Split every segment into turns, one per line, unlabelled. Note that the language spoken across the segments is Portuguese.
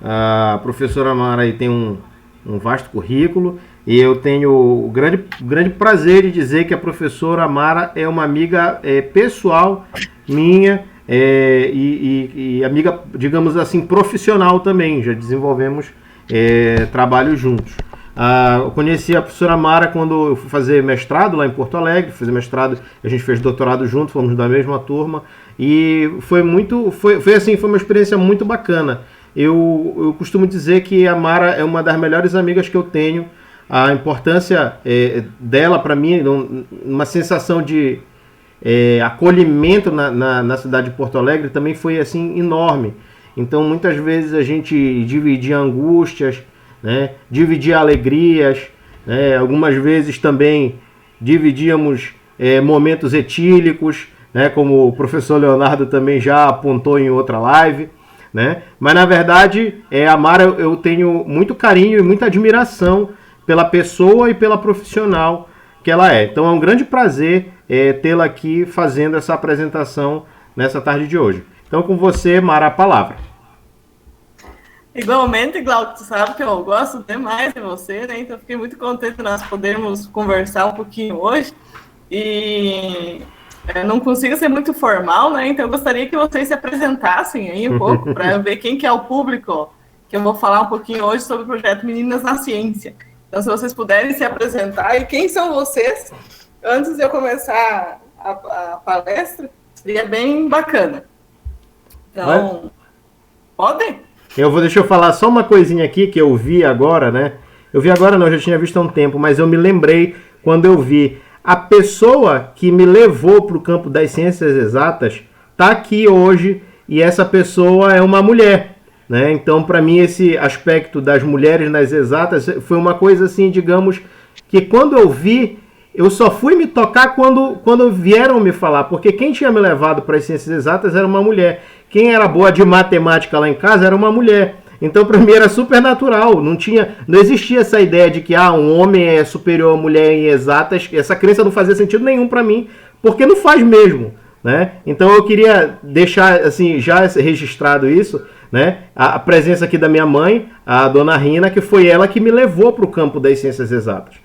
A professora Mara aí tem um vasto currículo e eu tenho o grande prazer de dizer que a professora Mara é uma amiga pessoal minha e amiga, digamos assim, profissional também. Já desenvolvemos trabalho juntos. Eu conheci a professora Mara quando eu fui fazer mestrado lá em Porto Alegre, fazer mestrado, a gente fez doutorado junto, fomos da mesma turma e foi uma experiência muito bacana. Eu costumo dizer que a Mara é uma das melhores amigas que eu tenho. A importância dela para mim, uma sensação de acolhimento na cidade de Porto Alegre também foi assim enorme. Então muitas vezes a gente dividia angústias, né? Dividia alegrias, né? Algumas vezes também dividíamos momentos etílicos, né? Como o professor Leonardo também já apontou em outra live, né? Mas na verdade a Mara eu tenho muito carinho e muita admiração pela pessoa e pela profissional que ela é. Então é um grande prazer tê-la aqui fazendo essa apresentação nessa tarde de hoje. Então com você, Mara, a palavra.
Igualmente, Glauco, tu sabe que eu gosto demais de você, né? Então fiquei muito contente de nós podermos conversar um pouquinho hoje. E não consigo ser muito formal, né? Então eu gostaria que vocês se apresentassem aí um pouco para ver quem que é o público que eu vou falar um pouquinho hoje sobre o projeto Meninas na Ciência. Então, se vocês puderem se apresentar, e quem são vocês, antes de eu começar a palestra, seria bem bacana. Então, podem?
Deixa eu falar só uma coisinha aqui que eu vi agora, né? Eu vi agora não, eu já tinha visto há um tempo, mas eu me lembrei quando eu vi. A pessoa que me levou para o campo das ciências exatas está aqui hoje e essa pessoa é uma mulher, né? Então, para mim, esse aspecto das mulheres nas exatas foi uma coisa assim, digamos, que quando eu vi, eu só fui me tocar quando vieram me falar, porque quem tinha me levado para as ciências exatas era uma mulher. Quem era boa de matemática lá em casa era uma mulher. Então, para mim, era super natural. Não existia essa ideia de que um homem é superior à mulher em exatas. Essa crença não fazia sentido nenhum para mim, porque não faz mesmo, né? Então, eu queria deixar assim, já registrado isso, né? A presença aqui da minha mãe, a dona Rina, que foi ela que me levou para o campo das ciências exatas,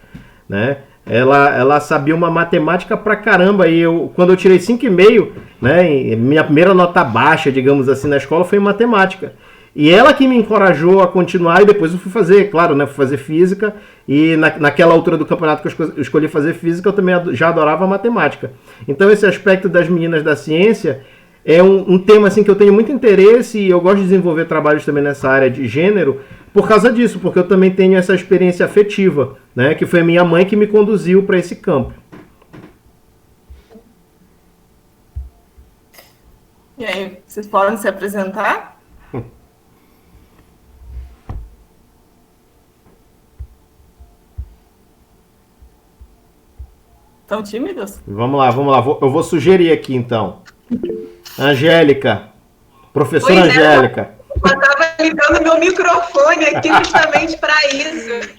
né? Ela sabia uma matemática pra caramba e quando eu tirei 5,5, né, minha primeira nota baixa, digamos assim, na escola foi em matemática. E ela que me encorajou a continuar e depois eu fui fazer, claro, né, fui fazer física e naquela altura do campeonato que eu escolhi fazer física, eu também já adorava matemática. Então esse aspecto das meninas da ciência é um tema assim, que eu tenho muito interesse e eu gosto de desenvolver trabalhos também nessa área de gênero por causa disso, porque eu também tenho essa experiência afetiva, né, que foi a minha mãe que me conduziu para esse campo.
E aí, vocês podem se apresentar? Estão tímidos?
Vamos lá. Eu vou sugerir aqui então. Angélica. Professora Angélica.
Eu estava ligando meu microfone aqui justamente para isso.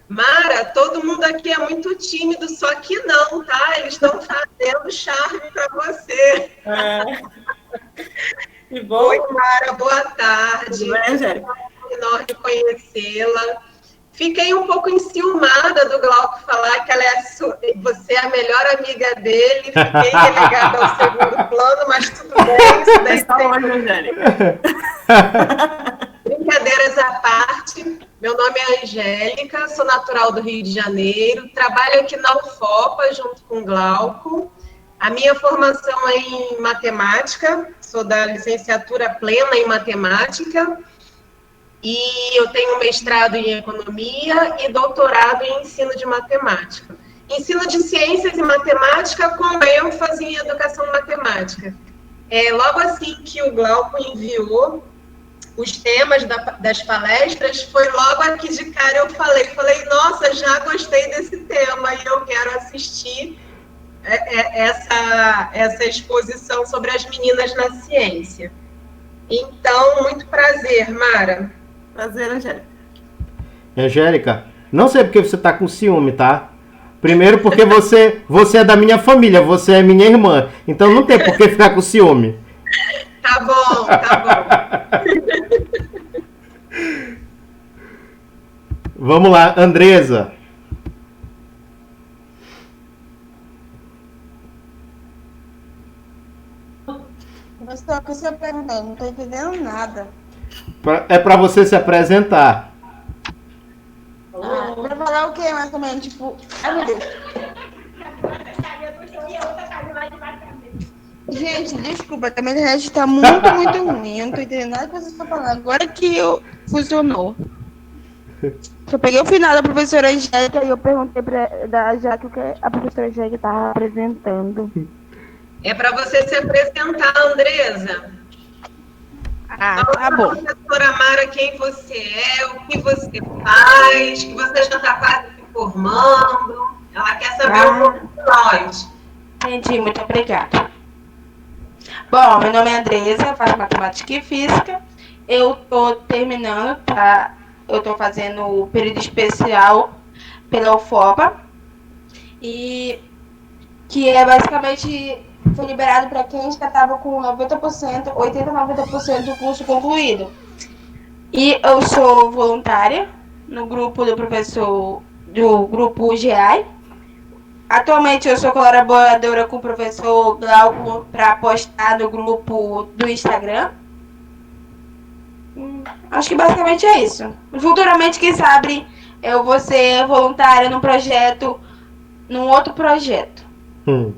Mara, todo mundo aqui é muito tímido, só que não, tá? Eles estão fazendo charme para você.
Que bom.
Oi, Mara, boa tarde.
Tudo bem, Angélica?
É um honor de conhecê-la. Fiquei um pouco enciumada do Glauco falar que você é a melhor amiga dele. Fiquei relegada ao segundo plano, mas tudo bem. Isso daí
está longe, Angélica.
Brincadeiras à parte, meu nome é Angélica, sou natural do Rio de Janeiro, trabalho aqui na UFOPA junto com o Glauco. A minha formação é em matemática, sou da licenciatura plena em matemática. E eu tenho mestrado em economia e doutorado em ensino de matemática. Ensino de ciências e matemática com ênfase em educação matemática. Logo assim que o Glauco enviou os temas das palestras, foi logo aqui de cara eu falei, nossa, já gostei desse tema e eu quero assistir essa exposição sobre as meninas na ciência. Então, muito prazer, Mara.
Prazer, Angélica.
Angélica, não sei porque você tá com ciúme, tá? Primeiro porque você é da minha família, você é minha irmã. Então não tem por que ficar com ciúme.
Tá bom.
Vamos lá, Andresa.
Professor, o que você perguntou? Não tô entendendo nada.
É para você se apresentar.
Pra falar o quê, mais ou menos? Tipo, ai meu Deus. Gente, desculpa, que a minha internet tá muito ruim. Eu não tô entendendo nada que vocês estão falando. Agora que funcionou. Eu peguei o final da professora Angélica e eu perguntei da Jaque o que a professora Angélica estava apresentando.
É para você se apresentar, Andresa.
Ah, tá bom.
Professora Mara, quem você é, o que você faz, que você já está quase se formando. Ela quer saber um pouco de nós.
Entendi, muito obrigada. Bom, meu nome é Andresa, eu faço matemática e física. Eu tô terminando, tá? Eu tô fazendo o período especial pela UFOPA. E que é basicamente foi liberado para quem já estava com 90%, 80%, 90% do curso concluído. E eu sou voluntária no grupo do professor, do grupo GEAI. Atualmente eu sou colaboradora com o professor Glauco para postar no grupo do Instagram. Acho que basicamente é isso. Futuramente, quem sabe, eu vou ser voluntária num outro projeto.
Muito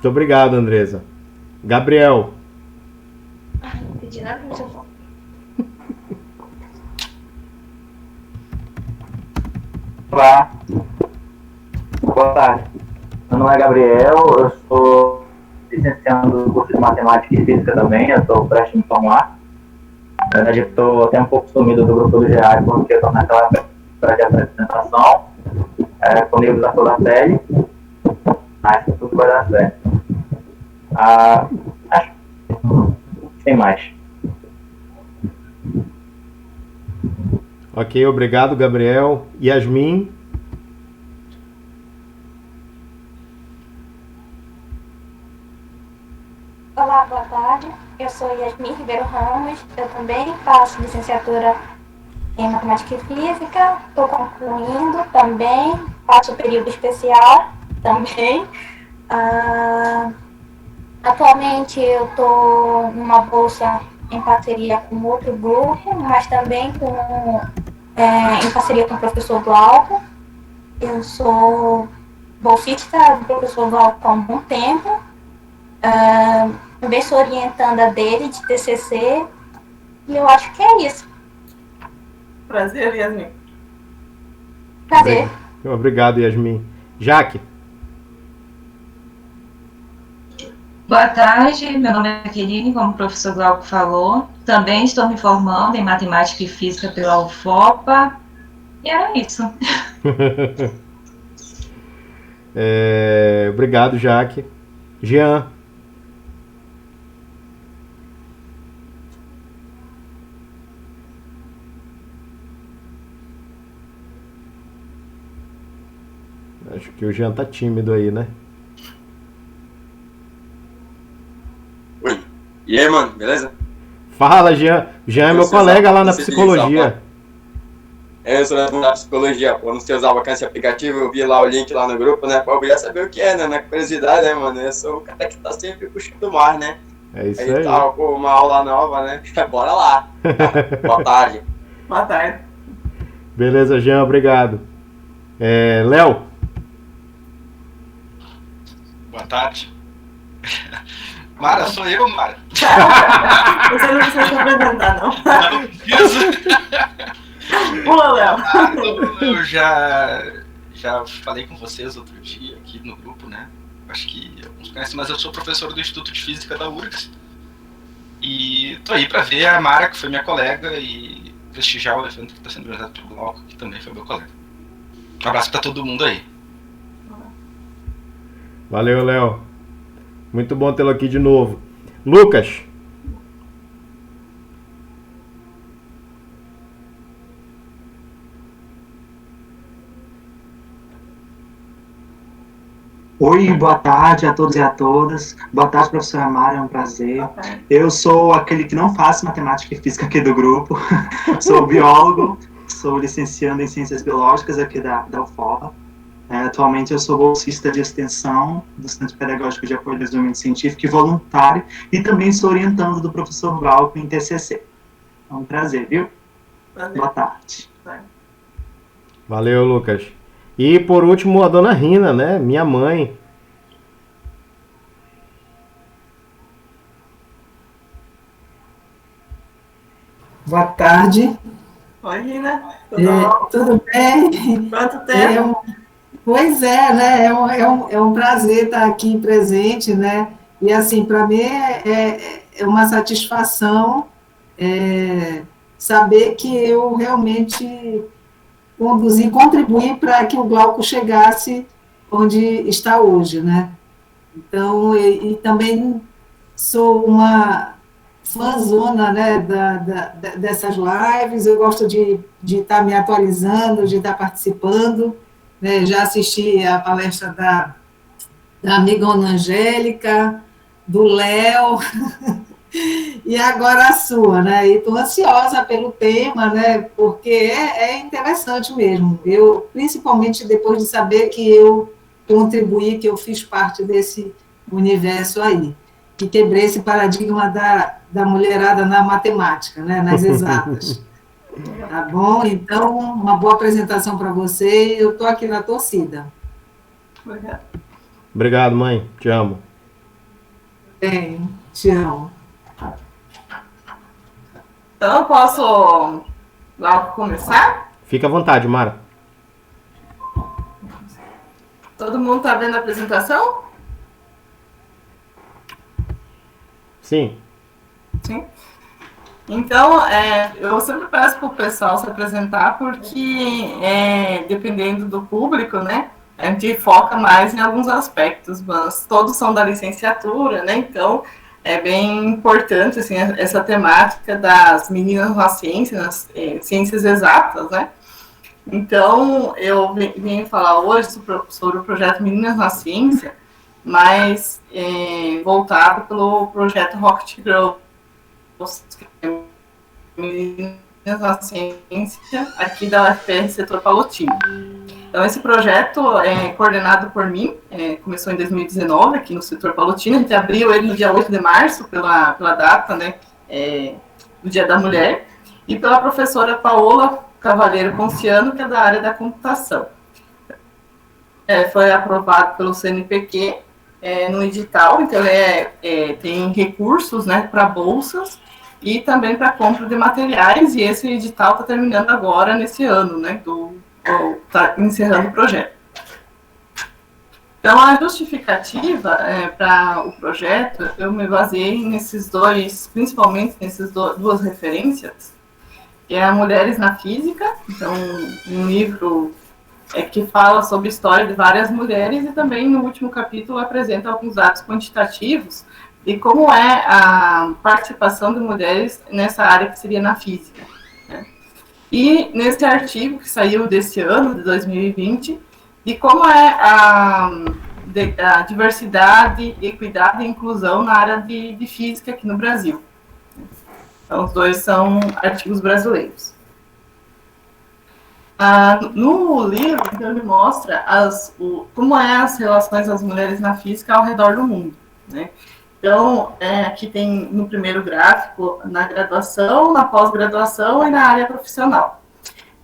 obrigado, Andresa. Gabriel.
Não entendi nada que você falou.
Olá, boa tarde. Meu nome é Gabriel, eu sou licenciando no curso de Matemática e Física também, eu estou prestes a me formar. Na verdade, eu estou até um pouco sumido do grupo do GEAI, porque eu estou naquela época de apresentação, com o livro da Flor da Pele, mas tudo vai dar certo. Acho que tem mais.
Ok, obrigado, Gabriel. Yasmin.
Olá, boa tarde. Eu sou Yasmin Ribeiro Ramos. Eu também faço licenciatura em Matemática e Física. Estou concluindo também. Faço período especial também. Atualmente eu estou numa bolsa em parceria com outro grupo, mas também em parceria com o professor Glauco. Eu sou bolsista do professor Glauco há um bom tempo. Também sou orientanda dele de TCC. E eu acho que é isso.
Prazer, Yasmin.
Prazer.
Obrigado, Yasmin. Jaque.
Boa tarde, meu nome é Queline, como o professor Glauco falou. Também estou me formando em Matemática e Física pela UFOPA. E era isso.
Obrigado, Jaque. Jean. Acho que o Jean tá tímido aí, né?
Oi. E aí, mano, beleza?
Fala, Jean. Jean é meu colega lá na psicologia.
Eu sou da psicologia, pô. Não sei usar esse aplicativo, eu vi lá o link lá no grupo, né? Pô, eu queria saber o que é, né? Na curiosidade, né, mano? Eu sou o cara que tá sempre puxando mais, né?
É isso aí.
Tal, pô, uma aula nova, né? Bora lá. Boa tarde.
Boa tarde.
Beleza, Jean, obrigado. Léo.
Boa tarde. Mara, sou eu, Mara.
Você não precisa se apresentar, não.
Não preciso.
Pula, Léo.
Eu já falei com vocês outro dia aqui no grupo, né? Acho que alguns conhecem, mas eu sou professor do Instituto de Física da URGS. E tô aí para ver a Mara, que foi minha colega, e prestigiar o evento que está sendo organizado pelo Glauco, que também foi meu colega. Um abraço para todo mundo aí.
Valeu, Léo. Muito bom tê-lo aqui de novo. Lucas.
Oi, boa tarde a todos e a todas. Boa tarde, professora Mara, é um prazer. Eu sou aquele que não faz matemática e física aqui do grupo. Sou biólogo, sou licenciando em Ciências Biológicas aqui da UFOPA. Atualmente eu sou bolsista de extensão do Centro Pedagógico de Apoio ao Desenvolvimento Científico e voluntário, e também sou orientando do professor Glauco em TCC. É um prazer, viu?
Valeu.
Boa tarde.
Valeu, Lucas. E por último, a dona Rina, né? Minha mãe.
Boa tarde.
Oi, Rina. Tudo bom?
Tudo bem?
Quanto tempo?
Pois é, né? É um prazer estar aqui presente, né? E assim, para mim é uma satisfação saber que eu realmente contribuí para que o Glauco chegasse onde está hoje, né? Então, e também sou uma fãzona, né, dessas lives, eu gosto de estar me atualizando, de estar participando, né? Já assisti a palestra da amigona Angélica, do Léo, e agora a sua, né? E estou ansiosa pelo tema, né? Porque é interessante mesmo. Eu, principalmente depois de saber que eu contribuí, que eu fiz parte desse universo aí, que quebrei esse paradigma da mulherada na matemática, né? Nas exatas. Tá bom? Então, uma boa apresentação para você. Eu estou aqui na torcida.
Obrigado, mãe. Te amo.
Bem, te amo.
Então, eu posso logo começar?
Fica à vontade, Mara.
Todo mundo está vendo a apresentação?
Sim.
Sim. Então, eu sempre peço para o pessoal se apresentar, porque dependendo do público, né, a gente foca mais em alguns aspectos, mas todos são da licenciatura, né, então é bem importante, assim, essa temática das meninas na ciência, nas ciências exatas, né. Então, eu vim falar hoje sobre o projeto Meninas na Ciência, mas voltado pelo projeto Rocket Girls, Meninas na Ciência, aqui da UFPR Setor Palotino. Então, esse projeto é coordenado por mim, começou em 2019, aqui no Setor Palotino. A gente abriu ele no dia 8 de março, pela data, né, do Dia da Mulher, e pela professora Paola Cavalheiro Ponciano, que é da área da computação. Foi aprovado pelo CNPq no edital, então tem recursos, né, para bolsas e também para compra de materiais, e esse edital está terminando agora, nesse ano, né, está encerrando o projeto. Então, a justificativa para o projeto, eu me baseei nesses dois, principalmente nessas duas referências, que é a Mulheres na Física, então, um livro que fala sobre a história de várias mulheres, e também, no último capítulo, apresenta alguns dados quantitativos de como é a participação de mulheres nessa área que seria na física, né? E nesse artigo que saiu desse ano, de 2020, de como é a diversidade, equidade e inclusão na área de física aqui no Brasil. Então, os dois são artigos brasileiros. No livro, então, ele mostra como é as relações das mulheres na física ao redor do mundo, né? Então, aqui tem no primeiro gráfico, na graduação, na pós-graduação e na área profissional.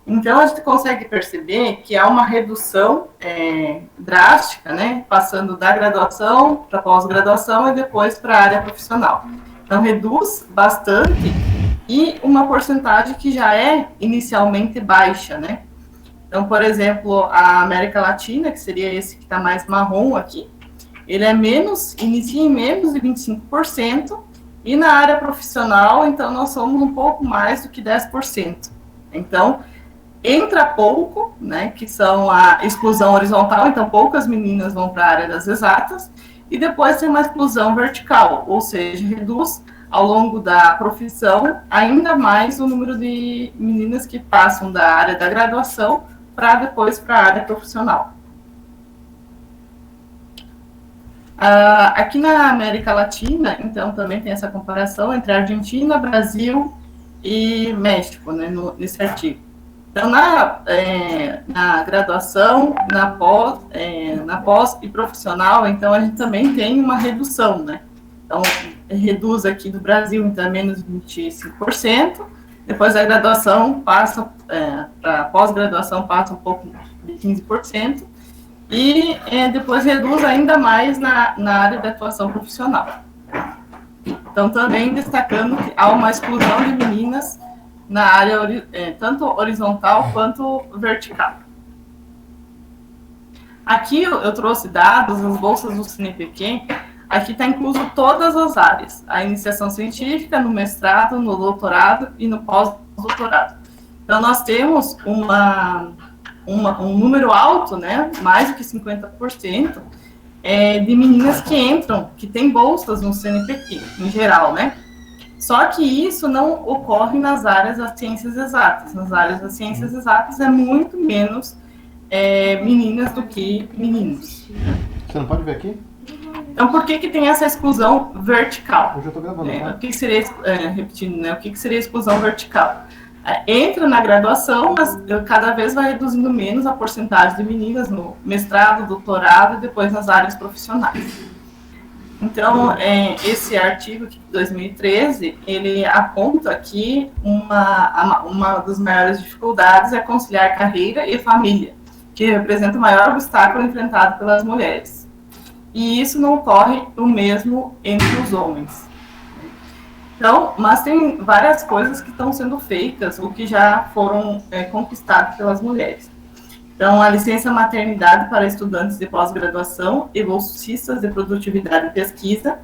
Então, a gente consegue perceber que há uma redução drástica, né, passando da graduação para a pós-graduação e depois para a área profissional. Então, reduz bastante, e uma porcentagem que já é inicialmente baixa, né? Então, por exemplo, a América Latina, que seria esse que está mais marrom aqui, ele inicia em menos de 25%, e na área profissional, então, nós somos um pouco mais do que 10%. Então, entra pouco, né, que são a exclusão horizontal, então poucas meninas vão para a área das exatas, e depois tem uma exclusão vertical, ou seja, reduz ao longo da profissão ainda mais o número de meninas que passam da área da graduação para depois para a área profissional. Aqui na América Latina, então, também tem essa comparação entre Argentina, Brasil e México, né, nesse artigo. Então, na graduação, na pós e profissional, então, a gente também tem uma redução, né? Então, reduz aqui do Brasil, então, menos 25%, depois a graduação passa, para pós-graduação passa um pouco de 15%, e depois reduz ainda mais na área de atuação profissional. Então, também destacando que há uma exclusão de meninas na área tanto horizontal quanto vertical. Aqui eu trouxe dados, as bolsas do CNPq, aqui está incluso todas as áreas, a iniciação científica, no mestrado, no doutorado e no pós-doutorado. Então, nós temos um número alto, né, mais do que 50%, de meninas que entram, que têm bolsas no CNPq, em geral, né? Só que isso não ocorre nas áreas das ciências exatas. Nas áreas das ciências exatas é muito menos meninas do que meninos.
Você não pode ver aqui?
Então, por que tem essa exclusão vertical?
Eu já estou gravando, tá?
O que seria, repetindo, né? O que seria exclusão vertical? Entra na graduação, mas cada vez vai reduzindo menos a porcentagem de meninas no mestrado, doutorado e depois nas áreas profissionais. Então, esse artigo de 2013, ele aponta que uma das maiores dificuldades é conciliar carreira e família, que representa o maior obstáculo enfrentado pelas mulheres. E isso não ocorre o mesmo entre os homens. Então, mas tem várias coisas que estão sendo feitas, ou que já foram conquistadas pelas mulheres. Então, a licença maternidade para estudantes de pós-graduação e bolsistas de produtividade e pesquisa.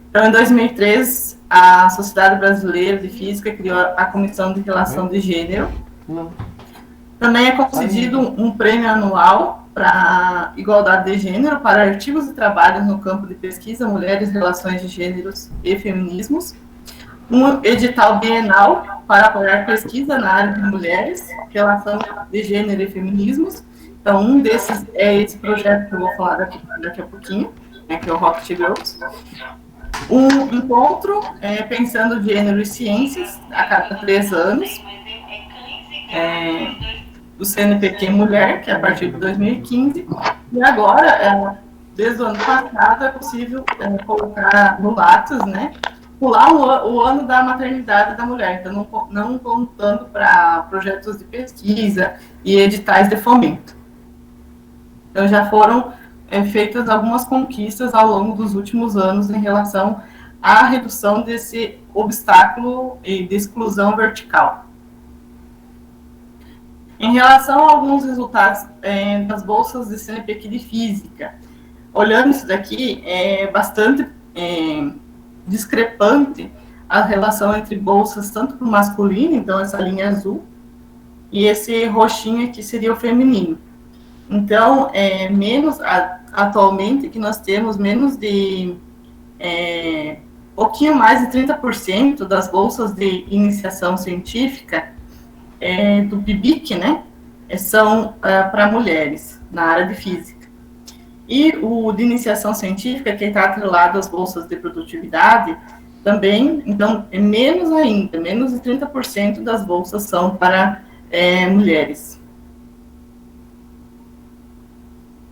Então, em 2003, a Sociedade Brasileira de Física criou a Comissão de Relação de Gênero. Também é concedido um prêmio anual para igualdade de gênero para artigos e trabalhos no campo de pesquisa, mulheres, relações de gêneros e feminismos. Um edital bienal para apoiar pesquisa na área de mulheres, relação de gênero e feminismos. Então, um desses é esse projeto que eu vou falar daqui a pouquinho, né, que é o Rocket Girls. Um encontro pensando gênero e ciências a cada 3 anos. O CNPq Mulher, que é a partir de 2015. E agora, desde o ano passado, é possível colocar no Lattes, né, pular o ano da maternidade da mulher, então não contando para projetos de pesquisa e editais de fomento. Então já foram feitas algumas conquistas ao longo dos últimos anos em relação à redução desse obstáculo e de exclusão vertical. Em relação a alguns resultados das bolsas de CNPq de Física, olhando isso daqui, é bastante discrepante a relação entre bolsas tanto para o masculino, então essa linha azul, e esse roxinho aqui seria o feminino. Então, atualmente que nós temos menos de pouquinho mais de 30% das bolsas de iniciação científica do PIBIC, né, são para mulheres na área de física. E o de iniciação científica, que está atrelado às bolsas de produtividade, também, então, é menos ainda, menos de 30% das bolsas são para mulheres.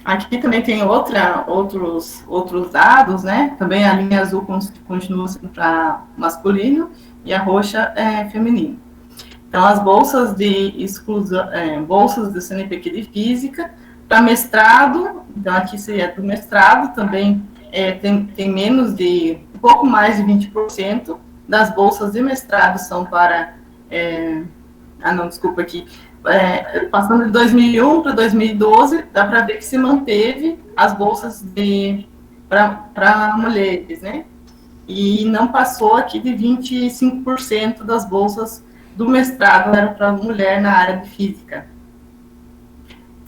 Aqui também tem outros dados, né? Também a linha azul continua sendo para masculino e a roxa é feminino. Então, as bolsas de exclusão, bolsas do CNPq de Física, para mestrado, então aqui seria do mestrado, também tem menos de, um pouco mais de 20% das bolsas de mestrado são para, passando de 2001 para 2012, dá para ver que se manteve as bolsas para mulheres, né? E não passou aqui de 25% das bolsas do mestrado era para mulher na área de física.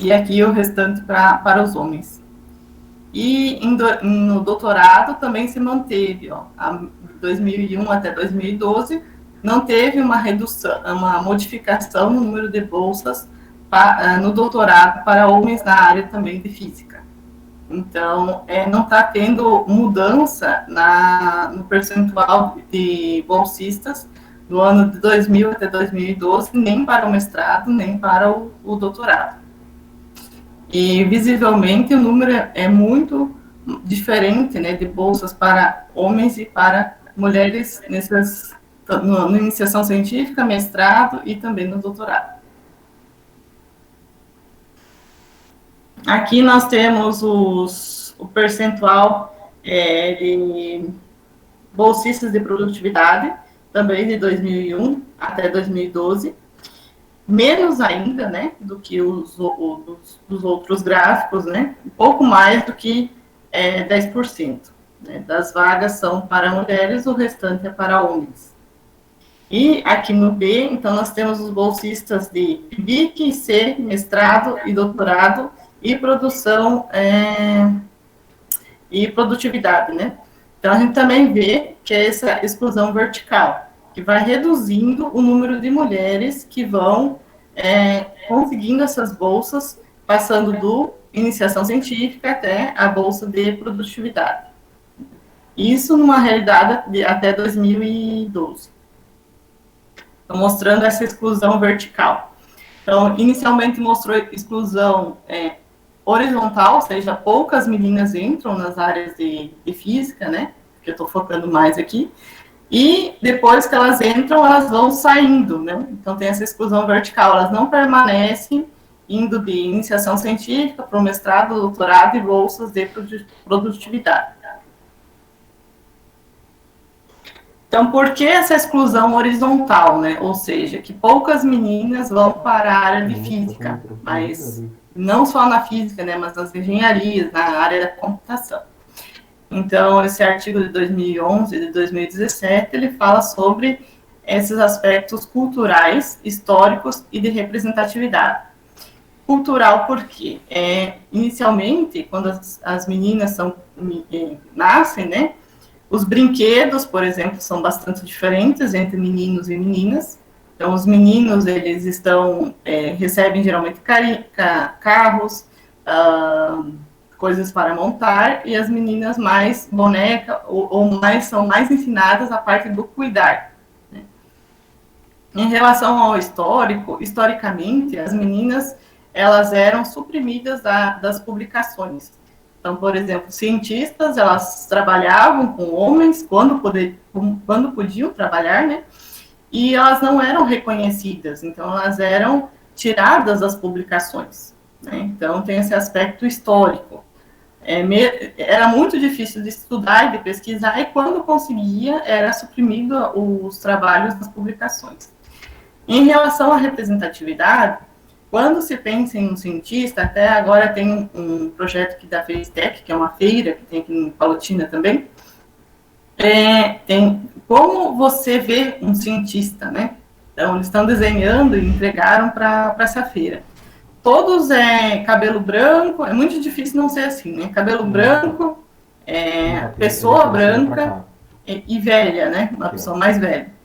E aqui o restante para os homens. E no doutorado também se manteve, ó, de 2001 até 2012, não teve uma redução, uma modificação no número de bolsas no doutorado para homens na área também de física. Então, não está tendo mudança no percentual de bolsistas do ano de 2000 até 2012, nem para o mestrado, nem para o doutorado. E, visivelmente, o número é muito diferente, né, de bolsas para homens e para mulheres na iniciação científica, mestrado e também no doutorado. Aqui nós temos o percentual de bolsistas de produtividade, também de 2001 até 2012, menos ainda, né, do que os outros gráficos, né, um pouco mais do que 10%. Né, das vagas são para mulheres, o restante é para homens. E aqui no B, então, nós temos os bolsistas de BIC, C, mestrado e doutorado, e produção e produtividade, né? Então, a gente também vê que é essa exclusão vertical, que vai reduzindo o número de mulheres que vão conseguindo essas bolsas, passando do iniciação científica até a bolsa de produtividade. Isso numa realidade de até 2012. Então, mostrando essa exclusão vertical. Então, inicialmente mostrou exclusão horizontal, ou seja, poucas meninas entram nas áreas de física, né, que eu estou focando mais aqui, e depois que elas entram, elas vão saindo, né, então tem essa exclusão vertical, elas não permanecem indo de iniciação científica para o mestrado, doutorado e bolsas de produtividade. Então, por que essa exclusão horizontal, né, ou seja, que poucas meninas vão para a área de física, mas não só na física, né, mas nas engenharias, na área da computação. Então, esse artigo de 2011 e de 2017, ele fala sobre esses aspectos culturais, históricos e de representatividade. Cultural porque, inicialmente, quando as meninas nascem, né, os brinquedos, por exemplo, são bastante diferentes entre meninos e meninas. Então, os meninos, eles recebem geralmente carros, coisas para montar, e as meninas mais boneca, são mais ensinadas a parte do cuidar. Né? Em relação ao historicamente, as meninas, elas eram suprimidas das publicações. Então, por exemplo, cientistas, elas trabalhavam com homens quando podiam trabalhar, né? E elas não eram reconhecidas, então elas eram tiradas das publicações. Né? Então, tem esse aspecto histórico. Era muito difícil de estudar e de pesquisar, e quando conseguia, era suprimido os trabalhos das publicações. Em relação à representatividade, quando se pensa em um cientista, até agora tem um projeto aqui da FaceTech, que é uma feira que tem aqui em Palotina também, tem como você vê um cientista, né? Então, eles estão desenhando e entregaram para essa feira. Todos cabelo branco, é muito difícil não ser assim, né? Cabelo branco, pessoa branca e velha, né? Uma pessoa mais velha.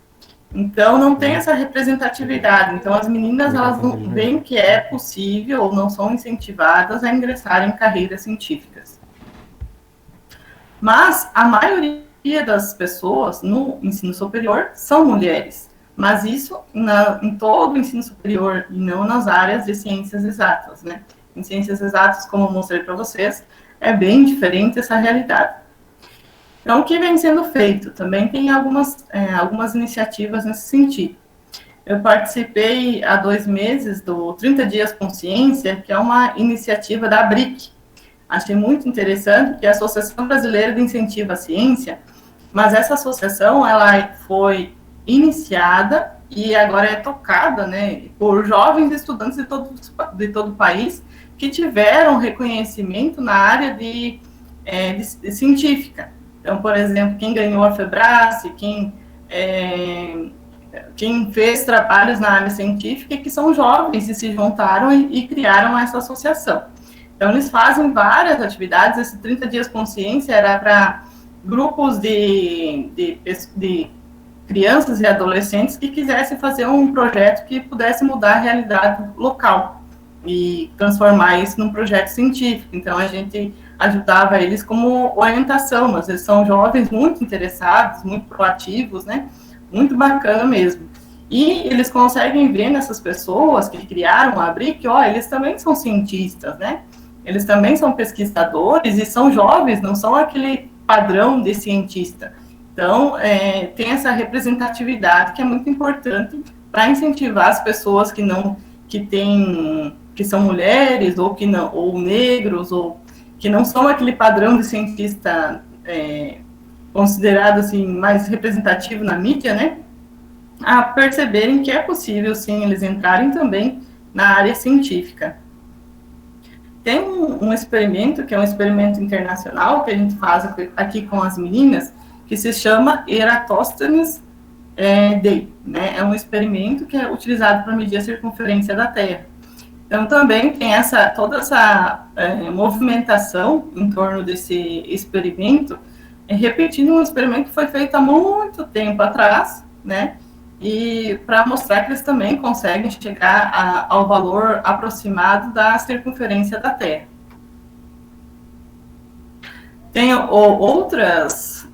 Então, não tem essa representatividade. Então, as meninas, elas não veem que é possível ou não são incentivadas a ingressarem em carreiras científicas. Mas a maioria das pessoas no ensino superior são mulheres. Mas isso em todo o ensino superior e não nas áreas de ciências exatas, né? Em ciências exatas, como eu mostrei para vocês, é bem diferente essa realidade. Então, o que vem sendo feito? Também tem algumas iniciativas nesse sentido. Eu participei há 2 meses do 30 Dias Consciência, que é uma iniciativa da BRIC. Achei muito interessante, que é a Associação Brasileira de Incentivo à Ciência, mas essa associação, ela foi iniciada e agora é tocada, né, por jovens estudantes de todo o país que tiveram reconhecimento na área de científica. Então, por exemplo, quem ganhou a FEBRASE, quem fez trabalhos na área científica, que são jovens e se juntaram e criaram essa associação. Então, eles fazem várias atividades. Esse 30 Dias Consciência era para grupos de crianças e adolescentes que quisessem fazer um projeto que pudesse mudar a realidade local e transformar isso num projeto científico. Então, a gente ajudava eles como orientação, mas eles são jovens muito interessados, muito proativos, né? Muito bacana mesmo. E eles conseguem ver nessas pessoas que criaram a ABRI que, ó, eles também são cientistas, né? Eles também são pesquisadores e são jovens, não são aquele padrão de cientista. Então, tem essa representatividade que é muito importante para incentivar as pessoas que são mulheres ou que não, ou negros, ou que não são aquele padrão de cientista considerado assim mais representativo na mídia, né? A perceberem que é possível, sim, eles entrarem também na área científica. Tem um experimento, que é um experimento internacional, que a gente faz aqui com as meninas, que se chama Eratosthenes Day, né? É um experimento que é utilizado para medir a circunferência da Terra. Então, também tem toda essa movimentação em torno desse experimento, repetindo um experimento que foi feito há muito tempo atrás, né? E para mostrar que eles também conseguem chegar ao valor aproximado da circunferência da Terra. Tem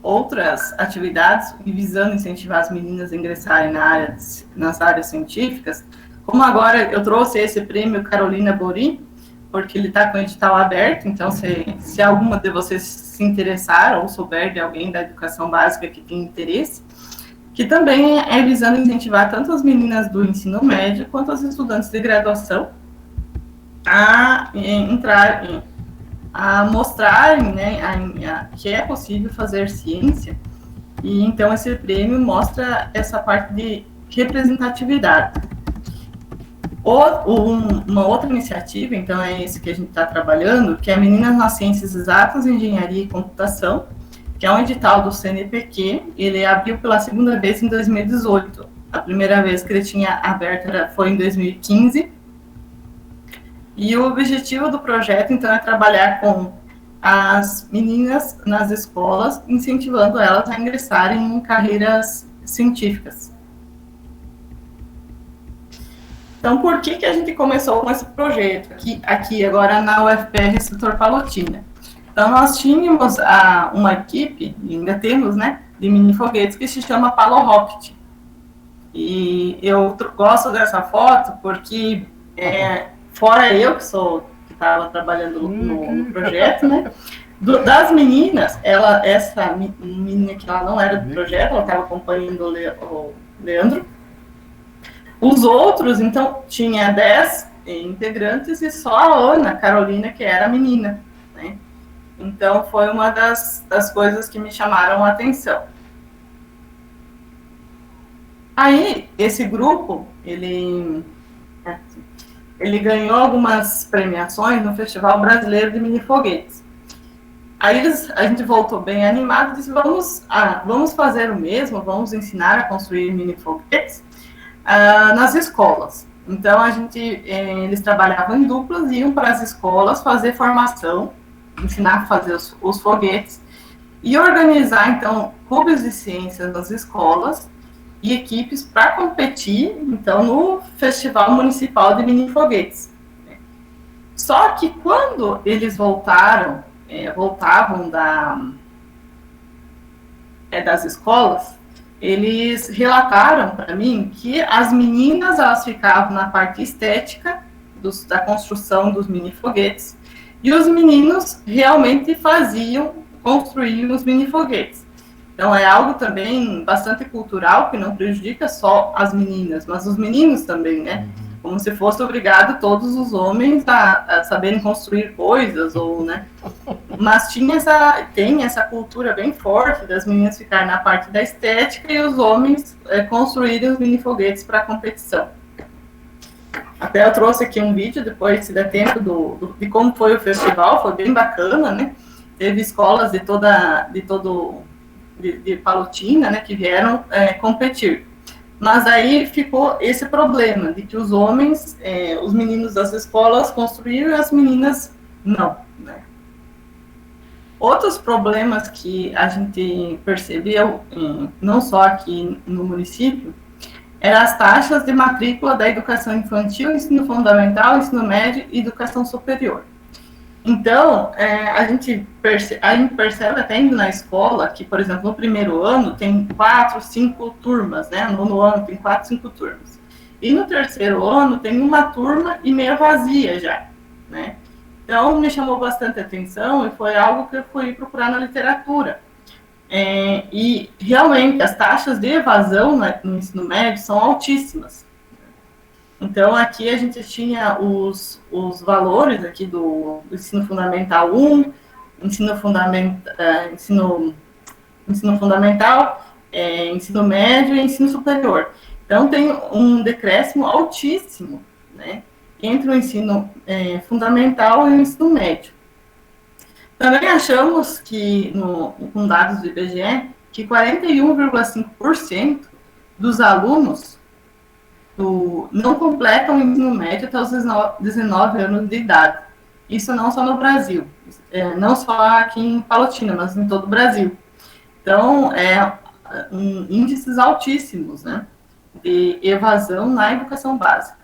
outras atividades visando incentivar as meninas a ingressarem nas áreas científicas, como agora eu trouxe esse prêmio Carolina Borin, porque ele está com o edital aberto, então se alguma de vocês se interessar ou souber de alguém da educação básica que tem interesse, que também é visando incentivar tanto as meninas do ensino médio quanto as estudantes de graduação a mostrarem, né, que é possível fazer ciência. E então esse prêmio mostra essa parte de representatividade. Uma outra iniciativa, então, é esse que a gente está trabalhando, que é Meninas nas Ciências Exatas, Engenharia e Computação, que é um edital do CNPq. Ele abriu pela segunda vez em 2018. A primeira vez que ele tinha aberto foi em 2015. E o objetivo do projeto, então, é trabalhar com as meninas nas escolas, incentivando elas a ingressarem em carreiras científicas. Então, por que a gente começou com esse projeto aqui agora na UFPR Setor Palotina? Então, nós tínhamos uma equipe, e ainda temos, né, de mini foguetes que se chama Palo Rocket. E eu gosto dessa foto porque, fora eu que estava trabalhando no projeto, né, das meninas, essa menina que ela não era do projeto, ela estava acompanhando o Leandro. Os outros, então, tinha 10 integrantes e só a Ana Carolina, que era a menina, né? Então, foi uma das coisas que me chamaram a atenção. Aí, esse grupo, ele ganhou algumas premiações no Festival Brasileiro de Mini Foguetes. Aí, a gente voltou bem animado e disse, vamos fazer o mesmo, vamos ensinar a construir mini foguetes nas escolas. Então, eles trabalhavam em duplas e iam para as escolas fazer formação, ensinar a fazer os foguetes e organizar, então, clubes de ciências nas escolas e equipes para competir, então, no Festival Municipal de Mini Foguetes. Só que quando eles voltavam das escolas, eles relataram para mim que as meninas, elas ficavam na parte estética da construção dos mini foguetes e os meninos realmente construíam os mini foguetes. Então, é algo também bastante cultural, que não prejudica só as meninas, mas os meninos também, né? Como se fosse obrigado todos os homens a saberem construir coisas, ou, né? Mas tem essa cultura bem forte das meninas ficarem na parte da estética e os homens construírem os mini foguetes para a competição. Até eu trouxe aqui um vídeo, depois, se der tempo, de como foi o festival, foi bem bacana, né? Teve escolas de Palotina, né, que vieram competir. Mas aí ficou esse problema de que os homens, os meninos das escolas construíram e as meninas não, né? Outros problemas que a gente percebeu, não só aqui no município, eram as taxas de matrícula da educação infantil, ensino fundamental, ensino médio e educação superior. Então, a gente percebe até indo na escola que, por exemplo, no primeiro ano tem 4, 5 turmas, né? No nono ano tem 4, 5 turmas. E no terceiro ano tem uma turma e meia vazia já, né? Então, me chamou bastante atenção e foi algo que eu fui procurar na literatura. E, realmente, as taxas de evasão no ensino médio são altíssimas. Então, aqui a gente tinha os valores aqui do ensino fundamental 1, ensino fundamental, ensino médio e ensino superior. Então, tem um decréscimo altíssimo, né, entre o ensino fundamental e o ensino médio. Também achamos que, com dados do IBGE, que 41,5% dos alunos não completam o ensino médio até os 19 anos de idade. Isso não só no Brasil, não só aqui em Palotina, mas em todo o Brasil. Então, índices altíssimos, né, de evasão na educação básica.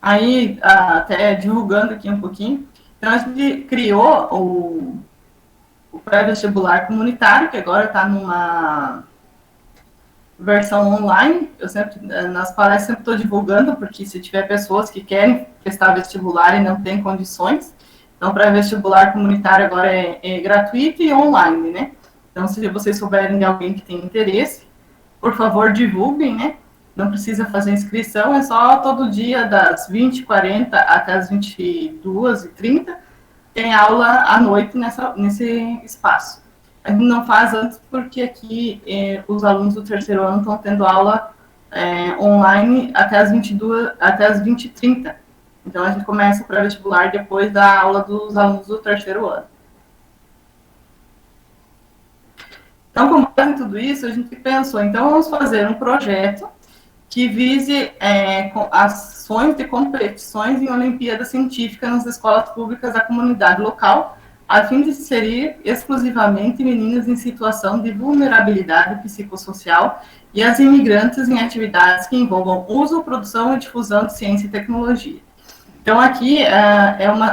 Aí, até divulgando aqui um pouquinho, então a gente criou o pré-vestibular comunitário, que agora está numa versão online. Eu sempre, nas palestras, sempre estou divulgando, porque se tiver pessoas que querem prestar vestibular e não têm condições, então, pré-vestibular comunitário agora é gratuito e online, né? Então, se vocês souberem de alguém que tem interesse, por favor, divulguem, né? Não precisa fazer inscrição, é só todo dia, das 20h40 até as 22h30, tem aula à noite nesse espaço. A gente não faz antes porque aqui os alunos do terceiro ano estão tendo aula online até as 20h30. Então, a gente começa o pré-vestibular depois da aula dos alunos do terceiro ano. Então, com base em tudo isso, a gente pensou, então, vamos fazer um projeto que vise ações de competições em Olimpíada Científica nas escolas públicas da comunidade local, a fim de inserir exclusivamente meninas em situação de vulnerabilidade psicossocial e as imigrantes em atividades que envolvam uso, produção e difusão de ciência e tecnologia. Então, aqui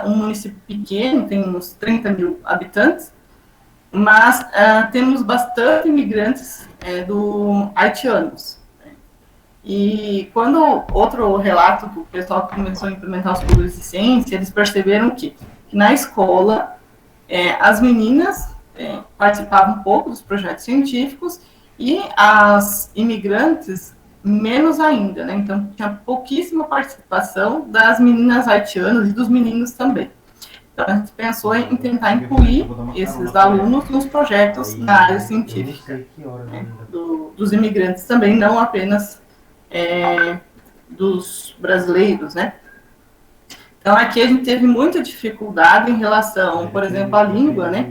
um município pequeno, tem uns 30 mil habitantes, mas temos bastante imigrantes haitianos. E quando outro relato do pessoal que começou a implementar os cursos de ciência, eles perceberam que na escola as meninas participavam um pouco dos projetos científicos e as imigrantes menos ainda, né? Então tinha pouquíssima participação das meninas haitianas e dos meninos também. Então a gente pensou em tentar incluir esses alunos nos projetos na área científica, né? Dos imigrantes também, não apenas dos brasileiros, né? Então, aqui a gente teve muita dificuldade em relação, por exemplo, à língua, né?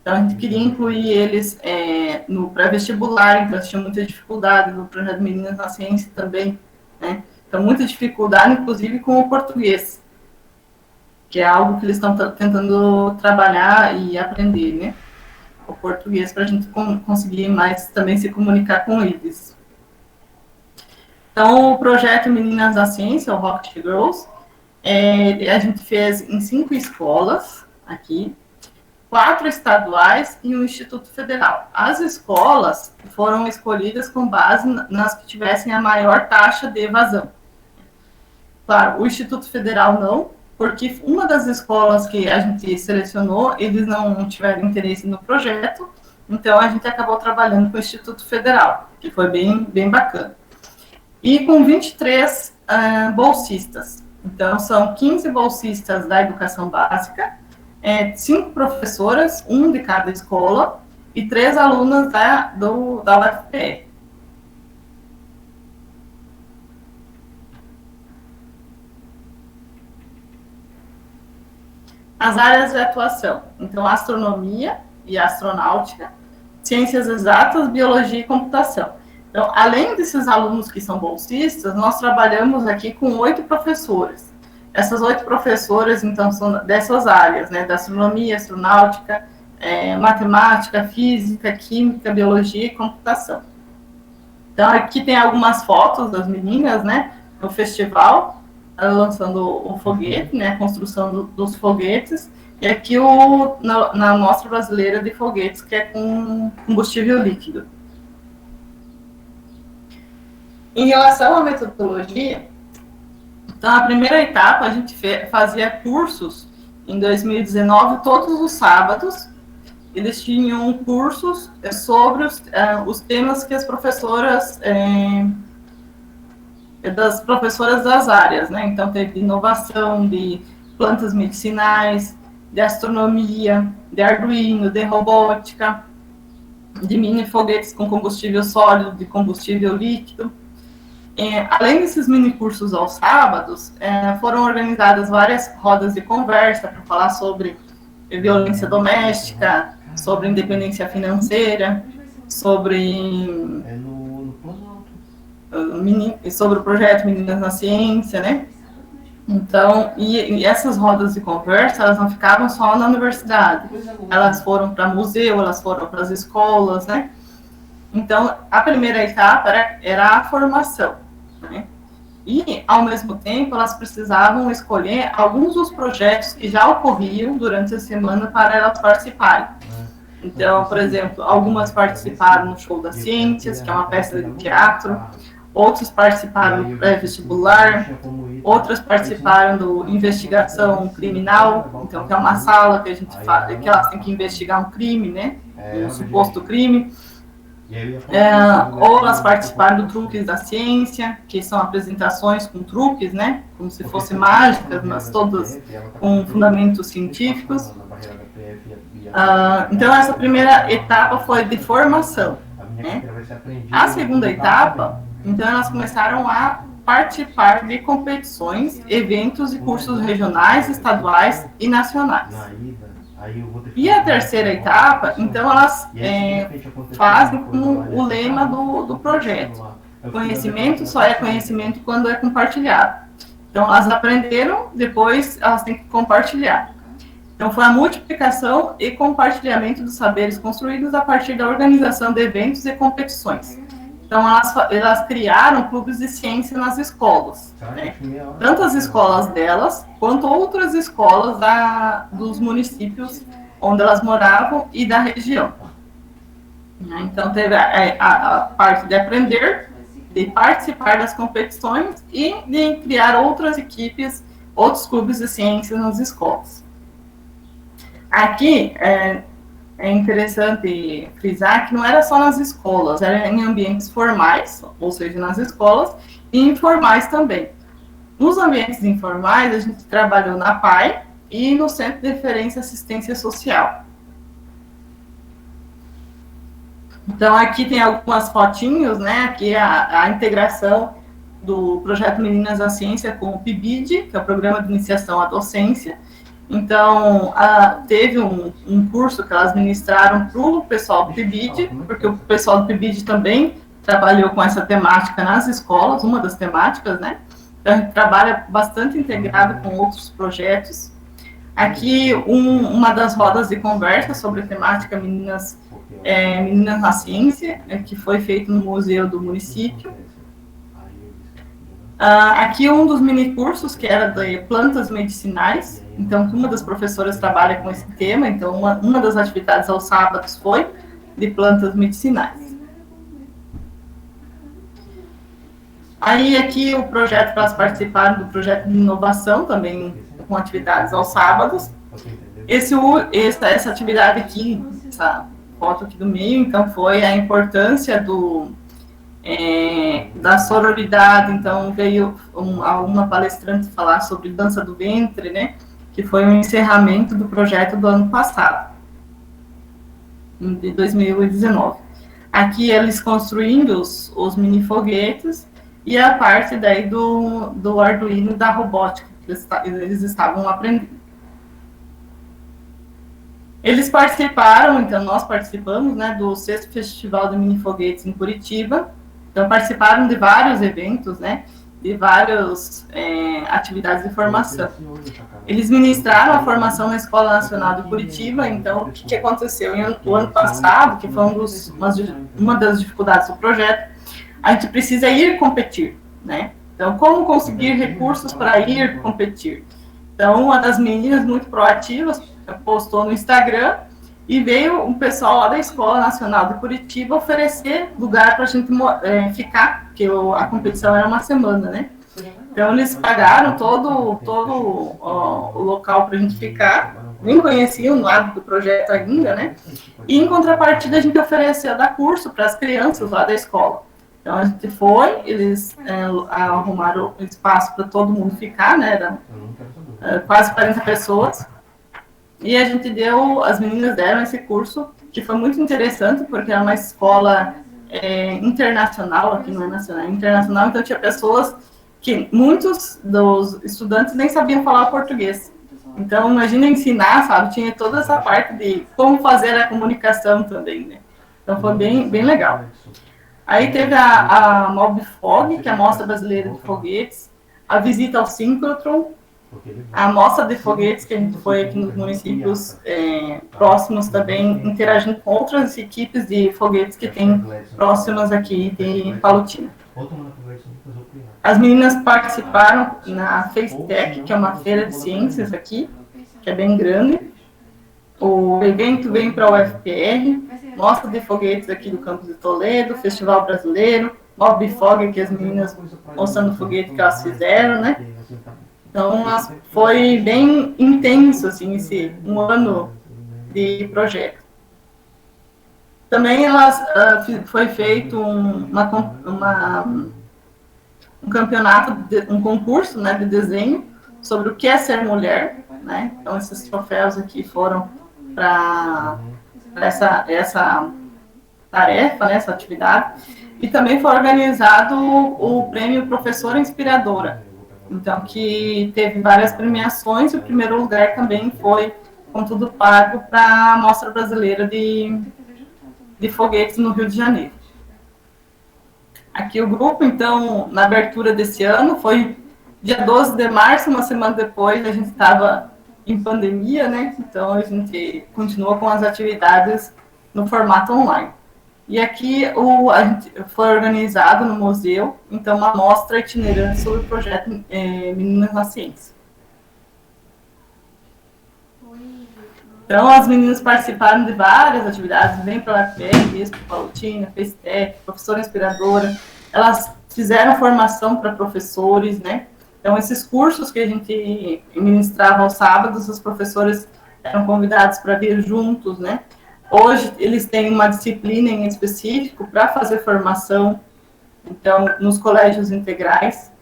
Então, a gente queria incluir eles no pré-vestibular, então, tinha muita dificuldade no projeto Meninas na Ciência também, né? Então, muita dificuldade, inclusive, com o português, que é algo que eles estão tentando trabalhar e aprender, né? O português, para a gente conseguir mais também se comunicar com eles. Então, o projeto Meninas da Ciência, o Rocket Girls, a gente fez em 5 escolas aqui, 4 estaduais e um Instituto Federal. As escolas foram escolhidas com base nas que tivessem a maior taxa de evasão. Claro, o Instituto Federal não, porque uma das escolas que a gente selecionou, eles não tiveram interesse no projeto, então a gente acabou trabalhando com o Instituto Federal, que foi bem bacana. E com 23 bolsistas. Então, são 15 bolsistas da educação básica, 5 professoras, 1 de cada escola, e 3 alunas da UFPE. As áreas de atuação. Então, astronomia e astronáutica, ciências exatas, biologia e computação. Então, além desses alunos que são bolsistas, nós trabalhamos aqui com 8 professores. Essas 8 professoras, então, são dessas áreas, né, da astronomia, astronáutica, matemática, física, química, biologia e computação. Então, aqui tem algumas fotos das meninas, né, no festival, lançando o foguete, né, a construção dos foguetes, e aqui na Amostra Brasileira de Foguetes, que é com combustível líquido. Em relação à metodologia, então a primeira etapa a gente fazia cursos em 2019 todos os sábados. Eles tinham cursos sobre os temas que as professoras das áreas, né? Então teve inovação de plantas medicinais, de astronomia, de Arduino, de robótica, de mini foguetes com combustível sólido, de combustível líquido. Além desses mini cursos aos sábados, foram organizadas várias rodas de conversa para falar sobre violência doméstica, sobre independência financeira, sobre o projeto Meninas na Ciência, né? Então, e essas rodas de conversa, elas não ficavam só na universidade, elas foram para museu, elas foram para as escolas, né? Então, a primeira etapa era a formação, né? E, ao mesmo tempo, elas precisavam escolher alguns dos projetos que já ocorriam durante a semana para elas participarem. Então, por exemplo, algumas participaram no Show das Ciências, que é uma peça de teatro, outros participaram do pré-vestibular, outras participaram do Investigação Criminal, então, que é uma sala que a gente fala, que elas têm que investigar um crime, né? Um suposto crime. Ou elas participaram do Truques da Ciência, que são apresentações com truques, né? Como se fossem mágicas, mas todas com fundamentos científicos. Então, essa primeira etapa foi de formação, né? A segunda etapa, então, elas começaram a participar de competições, eventos e cursos regionais, estaduais e nacionais. E a terceira etapa, então, elas fazem com o lema do projeto. Conhecimento só é conhecimento quando é compartilhado. Então, elas aprenderam, depois elas têm que compartilhar. Então, foi a multiplicação e compartilhamento dos saberes construídos a partir da organização de eventos e competições. Então, elas criaram clubes de ciência nas escolas, né? Tanto as escolas delas, quanto outras escolas dos municípios onde elas moravam e da região. Então, teve a parte de aprender, de participar das competições e de criar outras equipes, outros clubes de ciência nas escolas. Aqui, é interessante frisar que não era só nas escolas, era em ambientes formais, ou seja, nas escolas, e informais também. Nos ambientes informais, a gente trabalhou na PAI e no Centro de Referência e Assistência Social. Então, aqui tem algumas fotinhos, né? Aqui é a integração do projeto Meninas na Ciência com o PIBID, que é o Programa de Iniciação à Docência. Então, teve um curso que elas ministraram para o pessoal do PIBID, porque o pessoal do PIBID também trabalhou com essa temática nas escolas, uma das temáticas, né? Então, a gente trabalha bastante integrado com outros projetos. Aqui, uma das rodas de conversa sobre a temática Meninas na Ciência, que foi feito no museu do município. Aqui um dos minicursos, que era de plantas medicinais. Então, uma das professoras trabalha com esse tema. Então, uma das atividades aos sábados foi de plantas medicinais. Aí, aqui, o projeto que elas participaram do projeto de inovação, também com atividades aos sábados. Essa atividade aqui, essa foto aqui do meio, então, foi a importância da sororidade. Então, veio uma palestrante falar sobre dança do ventre, né? Que foi o encerramento do projeto do ano passado, de 2019. Aqui, eles construindo os mini foguetes, e a parte daí do Arduino da robótica, que eles estavam aprendendo. Eles participaram, então nós participamos, né, do 6º Festival de Mini Foguetes em Curitiba. Então participaram de vários eventos, né, de várias atividades de formação. Eles ministraram a formação na Escola Nacional de Curitiba. Então, o que aconteceu? No ano passado, que foi uma das dificuldades do projeto, a gente precisa ir competir, né? Então, como conseguir recursos para ir competir? Então, uma das meninas muito proativas postou no Instagram e veio um pessoal lá da Escola Nacional de Curitiba oferecer lugar para a gente ficar, porque a competição era uma semana, né? Então, eles pagaram todo o local para a gente ficar, nem conheciam o lado do projeto ainda, né? E, em contrapartida, a gente ofereceu dar curso para as crianças lá da escola. Então, a gente foi, eles arrumaram espaço para todo mundo ficar, né? Eram quase 40 pessoas. E a gente as meninas deram esse curso, que foi muito interessante, porque era uma escola internacional, aqui não é nacional, é internacional, então tinha pessoas que muitos dos estudantes nem sabiam falar português. Então, imagina ensinar, sabe? Tinha toda essa parte de como fazer a comunicação também, né? Então, foi bem, bem legal. Aí teve a MobFog, que é a Mostra Brasileira de Foguetes, a visita ao síncrotron, a mostra de foguetes que a gente foi aqui nos municípios próximos também, interagindo com outras equipes de foguetes que tem próximas aqui de Palotina. As meninas participaram na FaceTech, que é uma feira de ciências aqui, que é bem grande. O evento vem para o UFPR, mostra de foguetes aqui do campus de Toledo, Festival Brasileiro, MobFog, que as meninas mostrando o foguete que elas fizeram, né? Então, foi bem intenso, assim, um ano de projeto. Também foi feito um campeonato, um concurso, né, de desenho sobre o que é ser mulher, né? Então, esses troféus aqui foram para essa tarefa, né, essa atividade. E também foi organizado o prêmio Professora Inspiradora. Então, que teve várias premiações, e o primeiro lugar também foi, com tudo pago, para a Mostra Brasileira de Foguetes no Rio de Janeiro. Aqui o grupo, então, na abertura desse ano, foi dia 12 de março, uma semana depois, a gente estava em pandemia, né? Então, a gente continuou com as atividades no formato online. E aqui a gente foi organizado no museu, então, uma mostra itinerante sobre o projeto Meninas na Ciência. Então, as meninas participaram de várias atividades, vem para a UFPR, Expo, Palotina, FaceTech, Professora Inspiradora. Elas fizeram formação para professores, né? Então, esses cursos que a gente ministrava aos sábados, os professores eram convidados para vir juntos, né? Hoje, eles têm uma disciplina em específico para fazer formação, então, nos colégios integrais.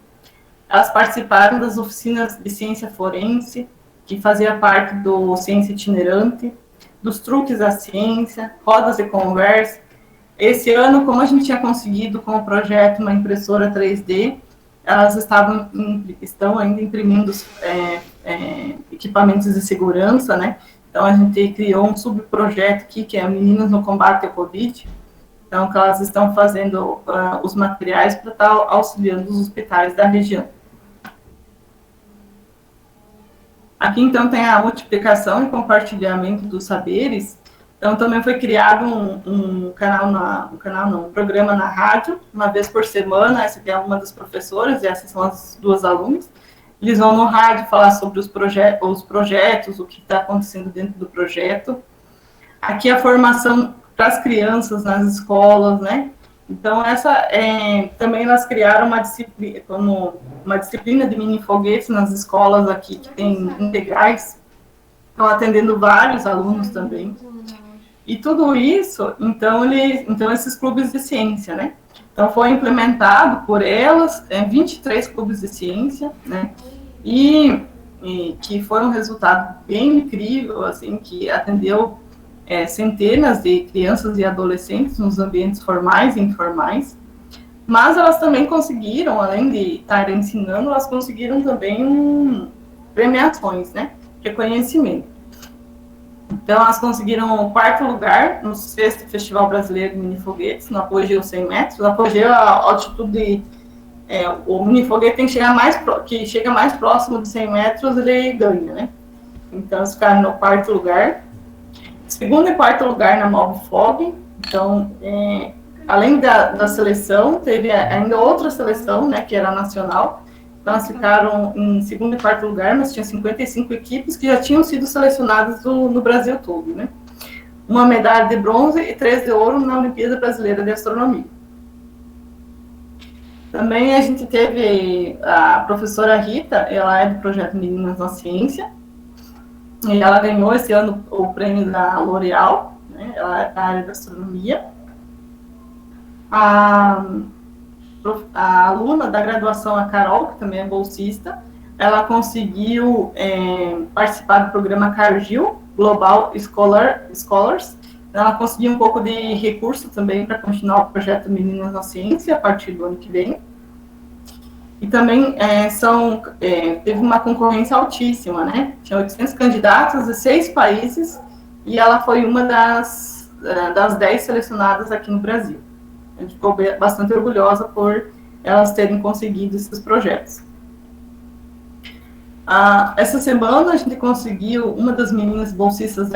Elas participaram das oficinas de ciência forense, que fazia parte do Ciência Itinerante, dos truques da ciência, rodas de conversa. Esse ano, como a gente tinha conseguido com o projeto uma impressora 3D, elas estão ainda imprimindo equipamentos de segurança, né? Então, a gente criou um subprojeto aqui, que é Meninas no Combate ao Covid. Então, que elas estão fazendo os materiais para estar auxiliando os hospitais da região. Aqui, então, tem a multiplicação e compartilhamento dos saberes. Então, também foi criado um programa na rádio, uma vez por semana. Essa aqui é uma das professoras, e essas são as duas alunas. Eles vão no rádio falar sobre os projetos, o que está acontecendo dentro do projeto. Aqui a formação para as crianças nas escolas, né? Então, também elas criaram uma disciplina de mini foguetes nas escolas aqui, que tem integrais, estão atendendo vários alunos também. E tudo isso, então esses clubes de ciência, né? Então, foi implementado por elas 23 clubes de ciência, né? E que foi um resultado bem incrível, assim, que atendeu centenas de crianças e adolescentes nos ambientes formais e informais. Mas elas também conseguiram, além de estar ensinando, elas conseguiram também premiações, né? Reconhecimento. Então, elas conseguiram o 4º lugar no 6º Festival Brasileiro de Minifoguetes, no apogeu 100 metros. O apogeu, a altitude, o minifoguete tem que chega mais próximo de 100 metros, ele ganha, né? Então, eles ficaram no 4º lugar. 2º e 4º lugar na MobFog. Então, além da seleção, teve ainda outra seleção, né, que era nacional. Então, elas ficaram em segundo e quarto lugar, mas tinha 55 equipes que já tinham sido selecionadas no Brasil todo, né? Uma medalha de bronze e 3 de ouro na Olimpíada Brasileira de Astronomia. Também a gente teve a professora Rita, ela é do projeto Meninas na Ciência, e ela ganhou esse ano o prêmio da L'Oréal, né? Ela é da área da astronomia. A aluna da graduação, a Carol, que também é bolsista, ela conseguiu participar do programa Cargill, Global Scholars. Ela conseguiu um pouco de recurso também para continuar o projeto Meninas na Ciência a partir do ano que vem. E também teve uma concorrência altíssima, né? Tinha 800 candidatos de 6 países e ela foi uma das 10 selecionadas aqui no Brasil. A gente ficou bastante orgulhosa por elas terem conseguido esses projetos. Essa semana a gente conseguiu, uma das meninas bolsistas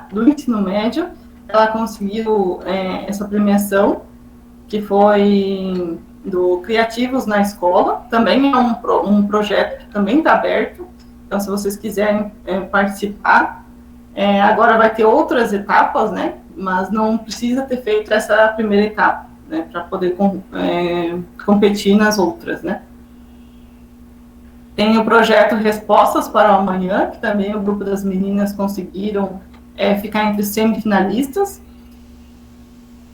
do ensino médio, ela conseguiu essa premiação, que foi do Criativos na Escola. Também é um projeto que também está aberto, então se vocês quiserem participar, agora vai ter outras etapas, né, mas não precisa ter feito essa primeira etapa, né, para poder competir nas outras, né. Tem o projeto Respostas para o Amanhã, que também o grupo das meninas conseguiram ficar entre os semifinalistas.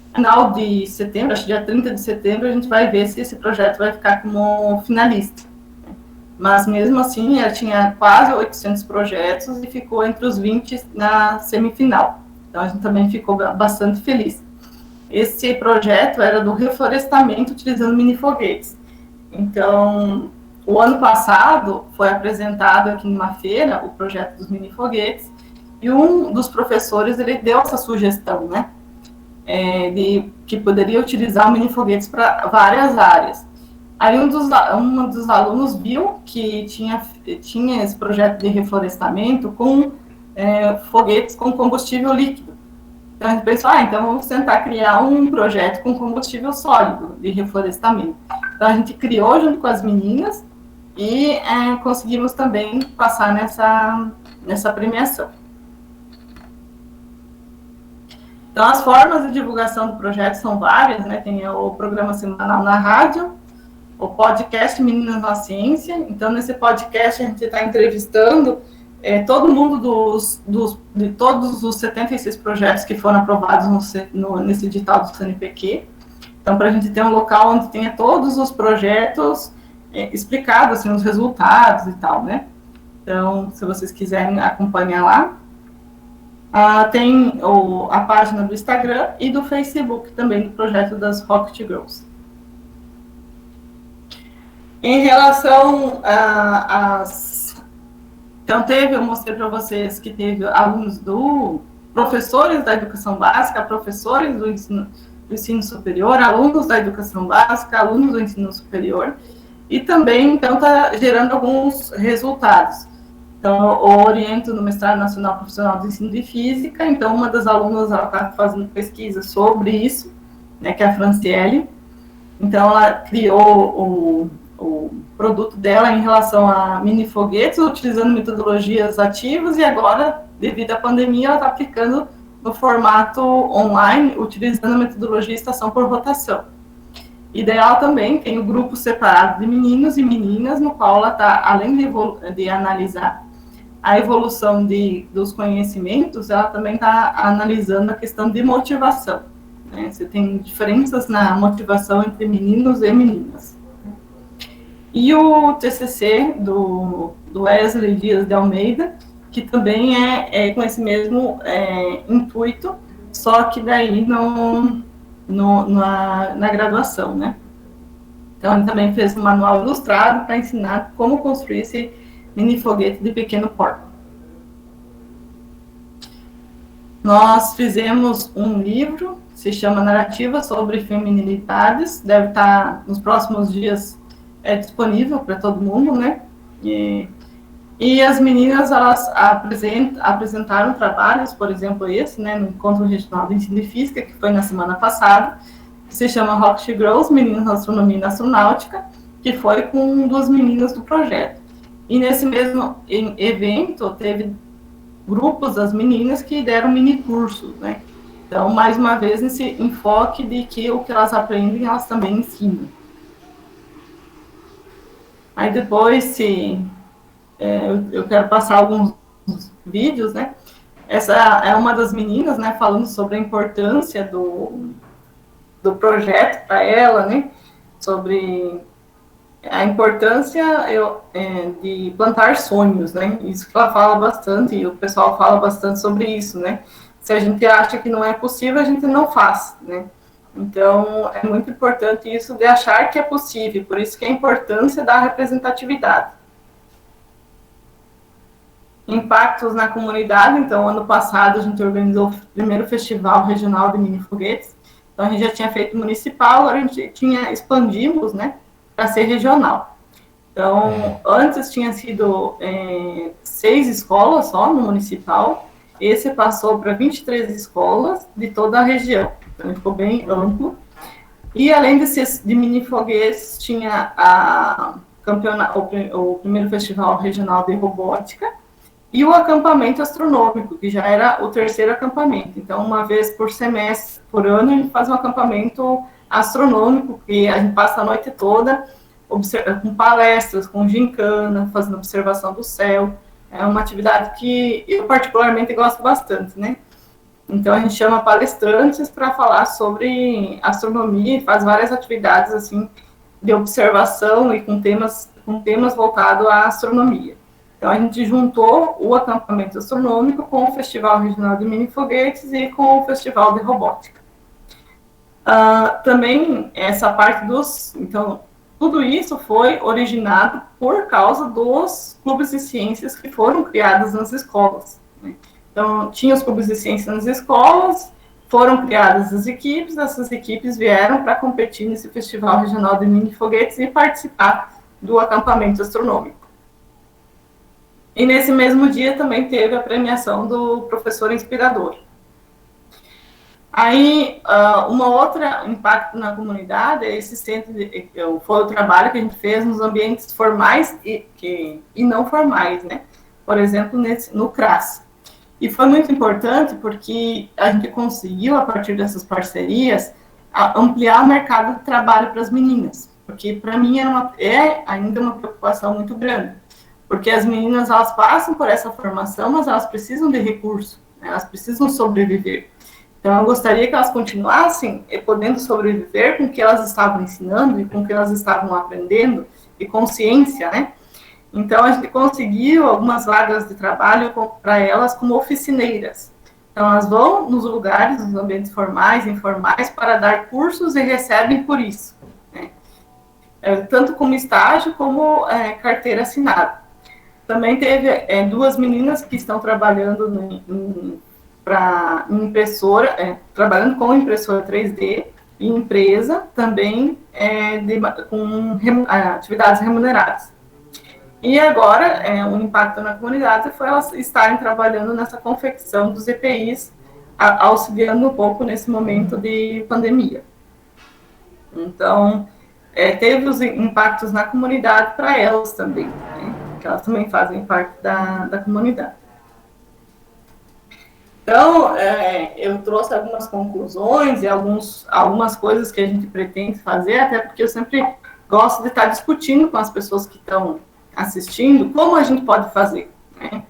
No final de setembro, acho que dia 30 de setembro, a gente vai ver se esse projeto vai ficar como finalista. Mas, mesmo assim, ela tinha quase 800 projetos e ficou entre os 20 na semifinal. Então, a gente também ficou bastante feliz. Esse projeto era do reflorestamento utilizando mini-foguetes. Então, o ano passado foi apresentado aqui numa feira o projeto dos mini-foguetes e um dos professores, ele deu essa sugestão, né, de que poderia utilizar o mini-foguetes para várias áreas. Aí um dos alunos viu que tinha esse projeto de reflorestamento com foguetes com combustível líquido. Então a gente pensou, então vamos tentar criar um projeto com combustível sólido de reflorestamento. Então a gente criou junto com as meninas e conseguimos também passar nessa premiação. Então, as formas de divulgação do projeto são várias, né? Tem o programa semanal na rádio, o podcast Meninas na Ciência. Então, nesse podcast, a gente está entrevistando todo mundo de todos os 76 projetos que foram aprovados nesse edital do CNPq. Então, para a gente ter um local onde tenha todos os projetos explicados, assim, os resultados e tal, né? Então, se vocês quiserem acompanhar lá. Tem a página do Instagram e do Facebook também, do projeto das Rocket Girls. Em relação Então, eu mostrei para vocês que teve alunos professores da educação básica, professores do ensino superior, alunos da educação básica, alunos do ensino superior, e também, então, está gerando alguns resultados. Então, eu oriento no Mestrado Nacional Profissional de Ensino de Física. Então, uma das alunas está fazendo pesquisa sobre isso, né, que é a Franciele. Então, ela criou o produto dela em relação a mini-foguetes, utilizando metodologias ativas, e agora, devido à pandemia, ela está aplicando no formato online, utilizando a metodologia estação por rotação. E daí ela também tem o grupo separado de meninos e meninas, no qual ela está, além de analisar a evolução dos conhecimentos, ela também está analisando a questão de motivação, né? Você tem diferenças na motivação entre meninos e meninas. E o TCC do Wesley Dias de Almeida, que também é com esse mesmo intuito, só que daí na graduação, né? Então, ele também fez um manual ilustrado para ensinar como construir esse mini-foguete de pequeno porte. Nós fizemos um livro, se chama Narrativa sobre Feminilidades, deve estar nos próximos dias disponível para todo mundo, né? E as meninas, elas apresentaram trabalhos, por exemplo, esse, né, no Encontro Regional de Ensino de Física, que foi na semana passada. que se chama Rocket Girls, Meninas na Astronomia e na Astronáutica, que foi com 2 meninas do projeto. E nesse mesmo evento, teve grupos das meninas que deram mini cursos, né? Então, mais uma vez, esse enfoque de que o que elas aprendem, elas também ensinam. Aí depois, eu quero passar alguns vídeos, né? Essa é uma das meninas, né, falando sobre a importância do projeto para ela, né? Sobre a importância de plantar sonhos, né? Isso que ela fala bastante, e o pessoal fala bastante sobre isso, né? Se a gente acha que não é possível, a gente não faz, né? Então, é muito importante isso de achar que é possível, por isso que a importância da representatividade. Impactos na comunidade. Então, ano passado, a gente organizou o primeiro festival regional de mini foguetes. Então, a gente já tinha feito municipal, agora a gente expandimos, né, para ser regional. Então, antes tinha sido 6 escolas só no municipal, esse passou para 23 escolas de toda a região, então ficou bem amplo. E além de mini foguetes, tinha o primeiro festival regional de robótica e o acampamento astronômico, que já era o 3º acampamento. Então, uma vez por semestre, por ano, a gente faz um acampamento astronômico, que a gente passa a noite toda com palestras, com gincana, fazendo observação do céu. É uma atividade que eu particularmente gosto bastante, né? Então, a gente chama palestrantes para falar sobre astronomia e faz várias atividades, assim, de observação e com temas voltados à astronomia. Então, a gente juntou o acampamento astronômico com o Festival Regional de Mini Foguetes e com o Festival de Robótica. Também, essa parte Então, tudo isso foi originado por causa dos clubes de ciências que foram criados nas escolas, né? Então, tinha os clubes de ciências nas escolas, foram criadas as equipes, essas equipes vieram para competir nesse Festival Regional de Mini Foguetes e participar do acampamento astronômico. E nesse mesmo dia também teve a premiação do professor inspirador. Aí, uma outra impacto na comunidade é esse centro, foi o trabalho que a gente fez nos ambientes formais e não formais, né? Por exemplo, no CRAS. E foi muito importante porque a gente conseguiu, a partir dessas parcerias, ampliar o mercado de trabalho para as meninas. Porque, para mim, é ainda uma preocupação muito grande. Porque as meninas, elas passam por essa formação, mas elas precisam de recursos, né? Elas precisam sobreviver. Então, eu gostaria que elas continuassem podendo sobreviver com o que elas estavam ensinando e com o que elas estavam aprendendo, e com ciência, né? Então, a gente conseguiu algumas vagas de trabalho para elas como oficineiras. Então, elas vão nos lugares, nos ambientes formais e informais, para dar cursos e recebem por isso, né? Tanto como estágio, como carteira assinada. Também teve 2 meninas que estão trabalhando trabalhando com impressora 3D e empresa, também com atividades remuneradas. E agora, um impacto na comunidade foi elas estarem trabalhando nessa confecção dos EPIs, auxiliando um pouco nesse momento de pandemia. Então, teve os impactos na comunidade para elas também, né? Que elas também fazem parte da comunidade. Então, eu trouxe algumas conclusões e algumas coisas que a gente pretende fazer, até porque eu sempre gosto de estar discutindo com as pessoas que estão assistindo como a gente pode fazer, né?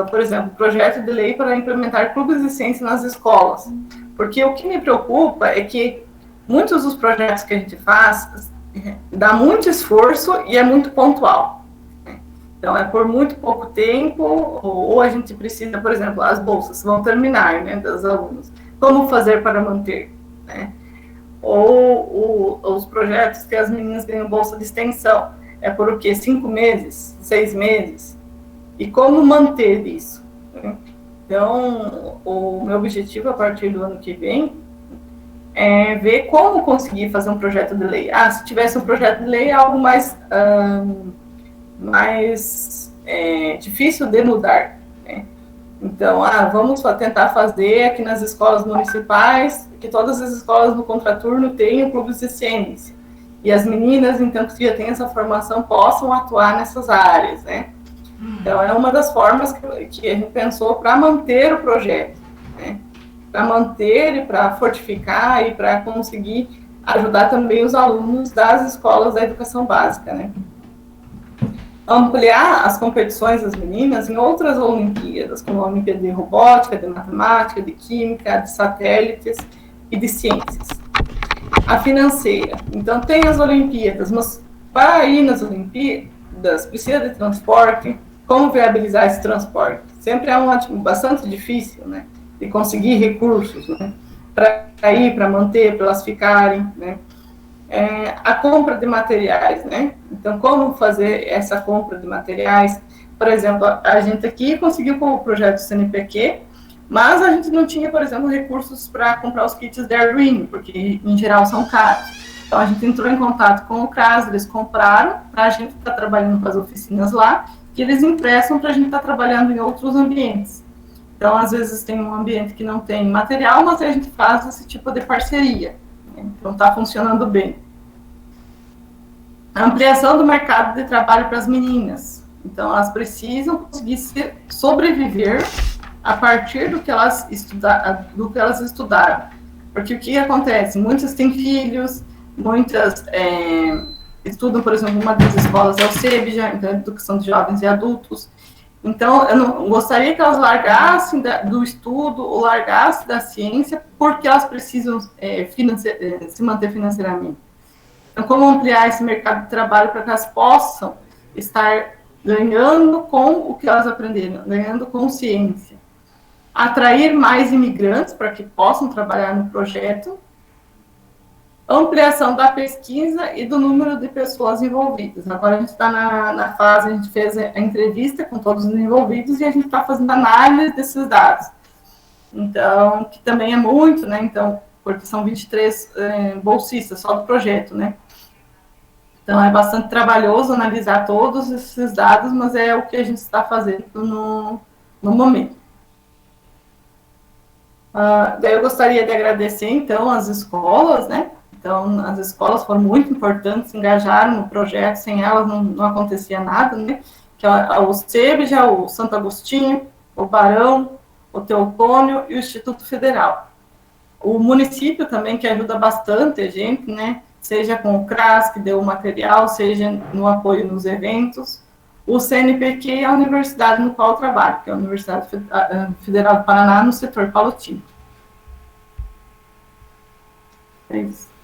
Por exemplo, projeto de lei para implementar clubes de ciência nas escolas. Porque o que me preocupa é que muitos dos projetos que a gente faz dá muito esforço e é muito pontual. Então, é por muito pouco tempo, ou a gente precisa, por exemplo, as bolsas vão terminar, né, das alunos. Como fazer para manter, né? Ou os projetos que as meninas ganham bolsa de extensão. É por o quê? 5 meses? 6 meses? E como manter isso, né? Então, o meu objetivo a partir do ano que vem é ver como conseguir fazer um projeto de lei. Se tivesse um projeto de lei, é algo mais difícil de mudar, né? Então, vamos tentar fazer aqui nas escolas municipais, que todas as escolas no contraturno tenham clubes de ciência. E as meninas, então, que já têm essa formação, possam atuar nessas áreas, né? Então, é uma das formas que a gente pensou para manter o projeto, né? Para manter e para fortificar e para conseguir ajudar também os alunos das escolas da educação básica, né? Ampliar as competições das meninas em outras Olimpíadas, como a Olimpíada de Robótica, de Matemática, de Química, de Satélites e de Ciências. A financeira. Então, tem as Olimpíadas, mas para ir nas Olimpíadas, precisa de transporte. Como viabilizar esse transporte? Sempre é bastante difícil, né? De conseguir recursos, né? Para ir, para manter, para elas ficarem, né? A compra de materiais, né? Então, como fazer essa compra de materiais? Por exemplo, a gente aqui conseguiu com o projeto CNPq, mas a gente não tinha, por exemplo, recursos para comprar os kits de Arduino, porque em geral são caros. Então, a gente entrou em contato com o CRAS, eles compraram para a gente estar trabalhando com as oficinas lá, que eles emprestam para a gente estar trabalhando em outros ambientes. Então, às vezes tem um ambiente que não tem material, mas a gente faz esse tipo de parceria. Então, está funcionando bem. A ampliação do mercado de trabalho para as meninas. Então, elas precisam conseguir sobreviver a partir do que elas estudaram. Porque o que acontece? Muitas têm filhos, muitas estudam, por exemplo, uma das escolas é o CEBJA, então, Educação de Jovens e Adultos. Então, eu não gostaria que elas largassem do estudo ou largassem da ciência porque elas precisam se manter financeiramente. Então, como ampliar esse mercado de trabalho para que elas possam estar ganhando com o que elas aprenderam, ganhando com ciência. Atrair mais imigrantes para que possam trabalhar no projeto. Ampliação da pesquisa e do número de pessoas envolvidas. Agora a gente está na fase, a gente fez a entrevista com todos os envolvidos e a gente está fazendo análise desses dados. Então, que também é muito, né? Então, porque são 23 bolsistas só do projeto, né? Então, é bastante trabalhoso analisar todos esses dados, mas é o que a gente está fazendo no momento. Daí eu gostaria de agradecer, então, as escolas, né? Então, as escolas foram muito importantes, se engajaram no projeto, sem elas não acontecia nada, né? Que é o CEBJA, o Santo Agostinho, o Barão, o Teotônio e o Instituto Federal. O município também, que ajuda bastante a gente, né? Seja com o CRAS, que deu o material, seja no apoio nos eventos. O CNPq é a universidade no qual eu trabalho, que é a Universidade Federal do Paraná, no setor Palotino. É isso.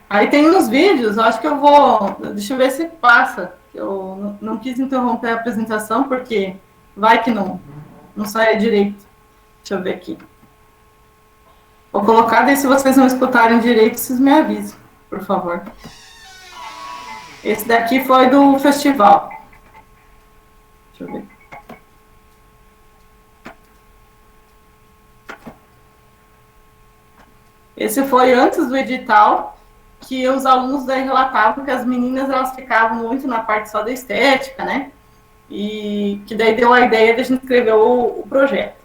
Aí tem uns vídeos, eu acho que eu vou... Deixa eu ver se passa. Eu não quis interromper a apresentação, porque vai que não sai direito. Deixa eu ver aqui. Vou colocar, daí se vocês não escutarem direito, vocês me avisem, por favor. Esse daqui foi do festival. Deixa eu ver. Esse foi antes do edital, que os alunos daí relatavam que as meninas elas ficavam muito na parte só da estética, né? E que daí deu a ideia de a gente escrever o projeto.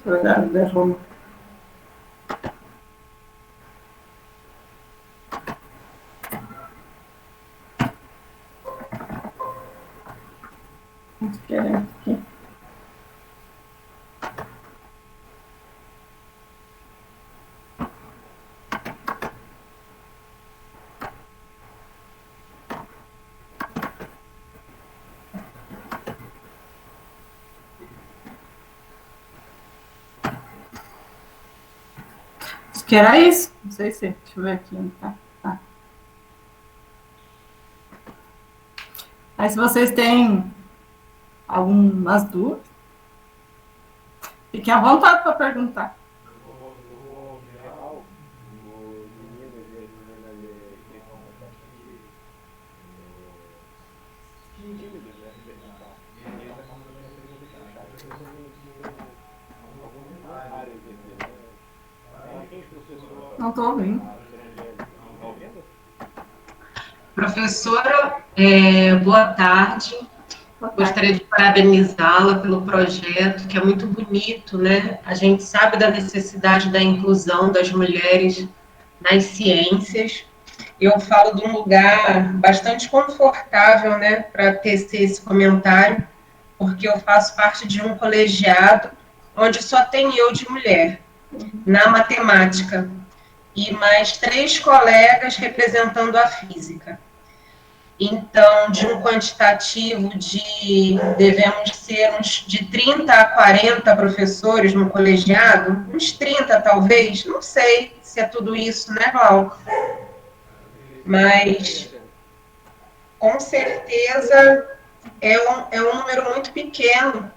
Verdade, derruba. Muito querendo aqui. Acho que era isso. Não sei se. Deixa eu ver aqui. Tá. Aí, se vocês têm algumas dúvidas, fiquem à vontade para perguntar. Não estou ouvindo.
Professora, boa tarde. Gostaria de parabenizá-la pelo projeto, que é muito bonito, né? A gente sabe da necessidade da inclusão das mulheres nas ciências. Eu falo de um lugar bastante confortável, né, para tecer esse comentário, porque eu faço parte de um colegiado onde só tem eu de mulher, na matemática, e mais 3 colegas representando a física. Então, de um quantitativo devemos ser uns de 30 a 40 professores no colegiado, uns 30 talvez, não sei se é tudo isso, né, Glauco? Mas, com certeza, é um número muito pequeno,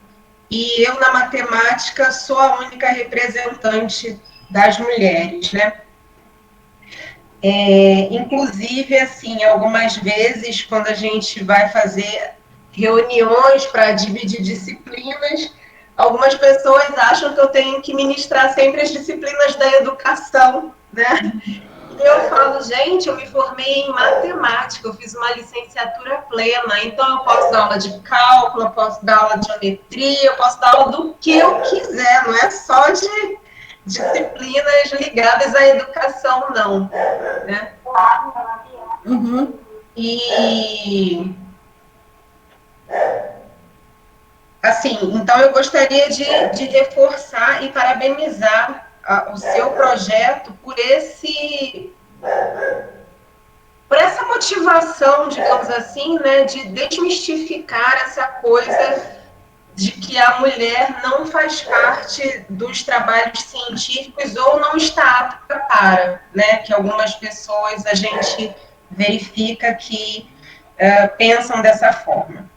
e eu, na matemática, sou a única representante das mulheres, né? Inclusive, assim, algumas vezes, quando a gente vai fazer reuniões para dividir disciplinas, algumas pessoas acham que eu tenho que ministrar sempre as disciplinas da educação, né? E eu falo, gente, eu me formei em matemática, eu fiz uma licenciatura plena, então eu posso dar aula de cálculo, eu posso dar aula de geometria, eu posso dar aula do que eu quiser, não é só de disciplinas ligadas à educação, não, né?
Uhum.
E, assim, então eu gostaria de reforçar e parabenizar o seu projeto por essa motivação, digamos assim, né, de desmistificar essa coisa de que a mulher não faz parte dos trabalhos científicos ou não está apta para, né, que algumas pessoas a gente verifica que pensam dessa forma.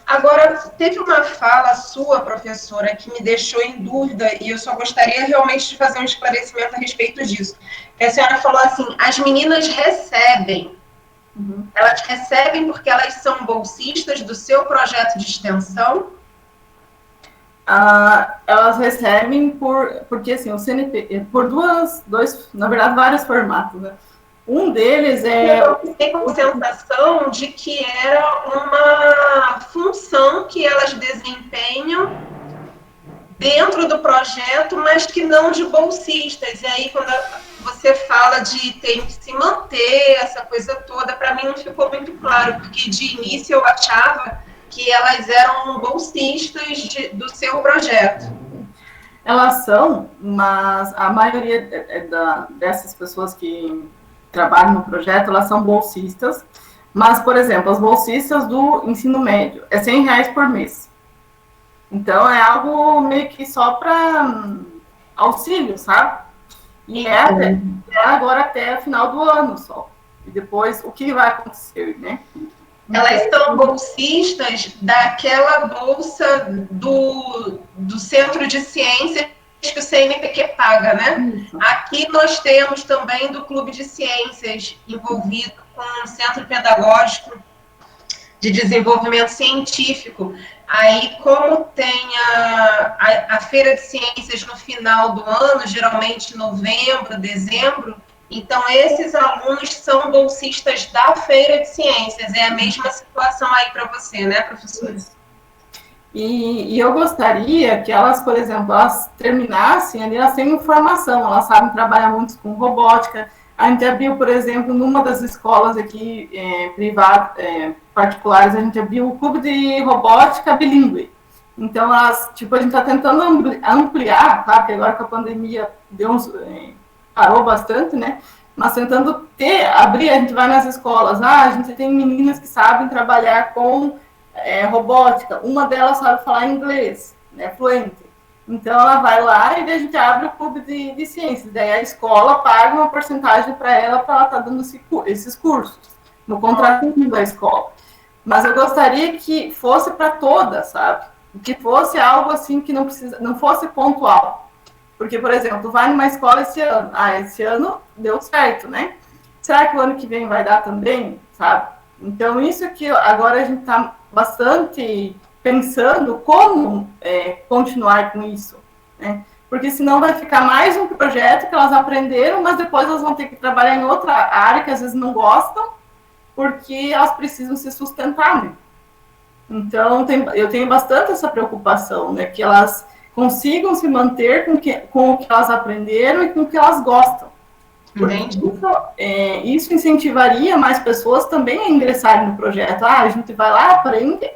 Agora, teve uma fala sua, professora, que me deixou em dúvida, e eu só gostaria realmente de fazer um esclarecimento a respeito disso. A senhora falou assim, as meninas recebem.
Uhum.
Elas recebem porque elas são bolsistas do seu projeto de extensão?
Elas recebem porque assim, o CNP, por na verdade, vários formatos, né? Um deles
Eu fiquei com a sensação de que era uma função que elas desempenham dentro do projeto, mas que não de bolsistas. E aí, quando você fala de ter que se manter, essa coisa toda, para mim não ficou muito claro, porque de início eu achava que elas eram bolsistas do seu projeto.
Elas são, mas a maioria dessas pessoas que trabalham no projeto, elas são bolsistas, mas, por exemplo, as bolsistas do ensino médio, é R$100 por mês. Então, é algo meio que só para auxílio, sabe? E é agora até o final do ano só. E depois, o que vai acontecer, né?
Elas são bolsistas daquela bolsa do Centro de Ciências que o CNPq paga, né?
Isso.
Aqui nós temos também do Clube de Ciências envolvido com o Centro Pedagógico de Desenvolvimento Científico. Aí, como tem a Feira de Ciências no final do ano, geralmente novembro, dezembro, então esses alunos são bolsistas da Feira de Ciências. É a mesma situação aí para você, né, professora?
E eu gostaria que elas, por exemplo, elas terminassem ali, elas têm formação, elas sabem trabalhar muito com robótica. A gente abriu, por exemplo, numa das escolas aqui privadas, particulares, a gente abriu o clube de robótica bilíngue. Então, a gente está tentando ampliar, claro que agora com a pandemia parou bastante, né? Mas tentando abrir, a gente vai nas escolas, a gente tem meninas que sabem trabalhar com robótica, uma delas sabe falar inglês, né, fluente. Então, ela vai lá e daí a gente abre o clube de ciências. Daí a escola paga uma porcentagem para ela estar dando esses cursos, no contratinho da escola. Mas eu gostaria que fosse para todas, sabe? Que fosse algo assim que não fosse pontual. Porque, por exemplo, tu vai numa escola esse ano. Esse ano deu certo, né? Será que o ano que vem vai dar também, sabe? Então, isso que agora a gente está bastante pensando como continuar com isso, né? Porque senão vai ficar mais um projeto que elas aprenderam, mas depois elas vão ter que trabalhar em outra área que às vezes não gostam, porque elas precisam se sustentar, né? Então, eu tenho bastante essa preocupação, né? Que elas consigam se manter com o que elas aprenderam e com o que elas gostam. Isso incentivaria mais pessoas também a ingressarem no projeto. A gente vai lá, aprende,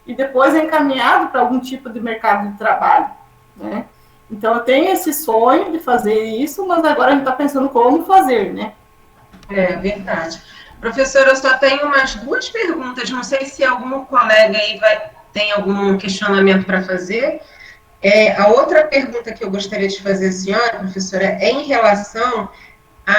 e depois é encaminhado para algum tipo de mercado de trabalho, né? Então, eu tenho esse sonho de fazer isso, mas agora a gente está pensando como fazer, né?
É verdade. Professora, eu só tenho umas 2 perguntas, não sei se algum colega aí tem algum questionamento para fazer. A outra pergunta que eu gostaria de fazer à senhora, professora, é em relação a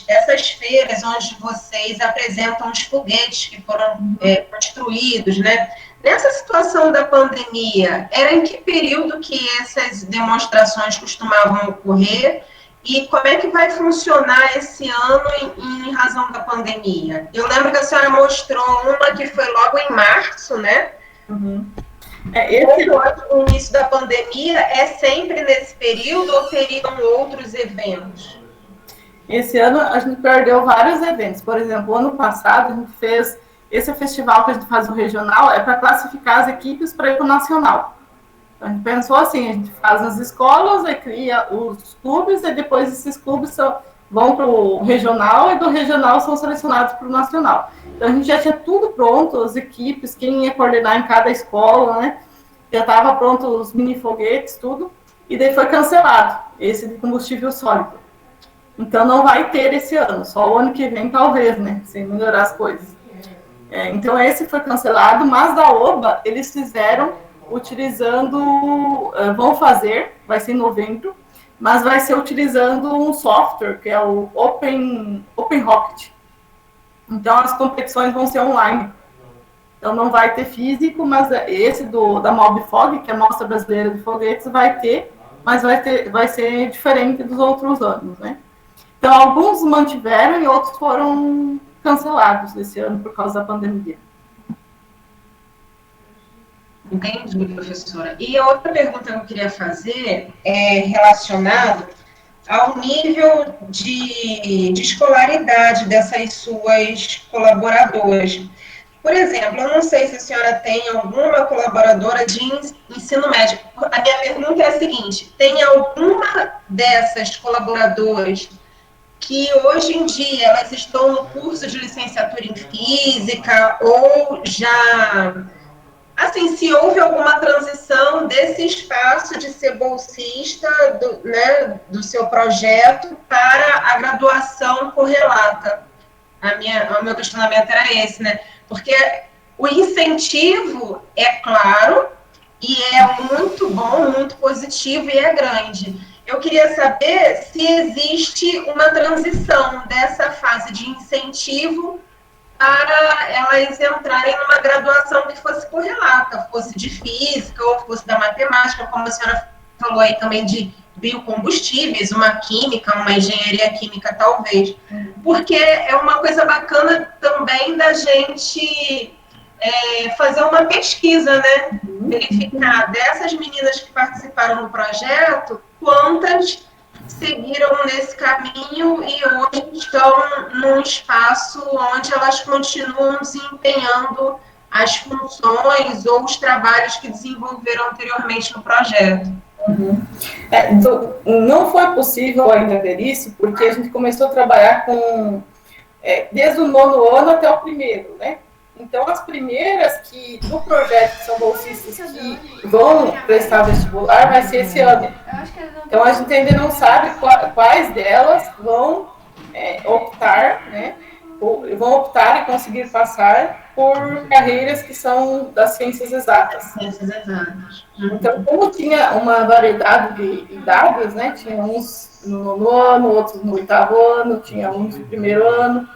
essas feiras onde vocês apresentam os foguetes que foram construídos, né? Nessa situação da pandemia, era em que período que essas demonstrações costumavam ocorrer e como é que vai funcionar esse ano em razão da pandemia? Eu lembro que a senhora mostrou uma que foi logo em março, né?
Uhum.
O início da pandemia é sempre nesse período ou teriam outros eventos?
Esse ano a gente perdeu vários eventos. Por exemplo, ano passado a gente fez esse festival que a gente faz no regional, é para classificar as equipes para ir para o nacional. Então, a gente pensou assim, a gente faz nas escolas, aí cria os clubes, e depois esses clubes vão para o regional, e do regional são selecionados para o nacional. Então, a gente já tinha tudo pronto, as equipes, quem ia coordenar em cada escola, né? Já estava pronto os mini foguetes, tudo, e daí foi cancelado, esse de combustível sólido. Então, não vai ter esse ano, só o ano que vem, talvez, né? Se melhorar as coisas. Então, esse foi cancelado, mas da OBA, eles fizeram utilizando, vai ser em novembro, mas vai ser utilizando um software, que é o Open Rocket. Então, as competições vão ser online. Então, não vai ter físico, mas esse da Mobfog, que é a Mostra Brasileira de Foguetes, vai ter, mas vai ser diferente dos outros anos, né? Então, alguns mantiveram e outros foram cancelados esse ano por causa da pandemia.
Entendi, professora. E a outra pergunta que eu queria fazer é relacionada ao nível de escolaridade dessas suas colaboradoras. Por exemplo, eu não sei se a senhora tem alguma colaboradora de ensino médio. A minha pergunta é a seguinte: tem alguma dessas colaboradoras que hoje em dia elas estão no curso de licenciatura em física ou já... Assim, se houve alguma transição desse espaço de ser bolsista do seu projeto para a graduação correlata? O meu questionamento era esse, né? Porque o incentivo é claro e é muito bom, muito positivo e é grande. Eu queria saber se existe uma transição dessa fase de incentivo para elas entrarem numa graduação que fosse correlata, fosse de física ou fosse da matemática, como a senhora falou aí também de biocombustíveis, uma química, uma engenharia química talvez, porque é uma coisa bacana também da gente fazer uma pesquisa, né? Verificar dessas meninas que participaram do projeto, quantas seguiram nesse caminho e hoje estão num espaço onde elas continuam desempenhando as funções ou os trabalhos que desenvolveram anteriormente no projeto.
Não foi possível ainda ver isso, porque a gente começou a trabalhar desde o 9º ano até o 1º, né? Então, as primeiras do projeto, que são bolsistas que vão prestar vestibular, vai ser esse ano. Então, a gente ainda não sabe quais delas vão optar, né? Vão optar e conseguir passar por carreiras que são das ciências exatas.
Ciências exatas.
Então, como tinha uma variedade de idades, né? Tinha uns no 9º ano, outros no 8º ano, tinha uns no 1º ano.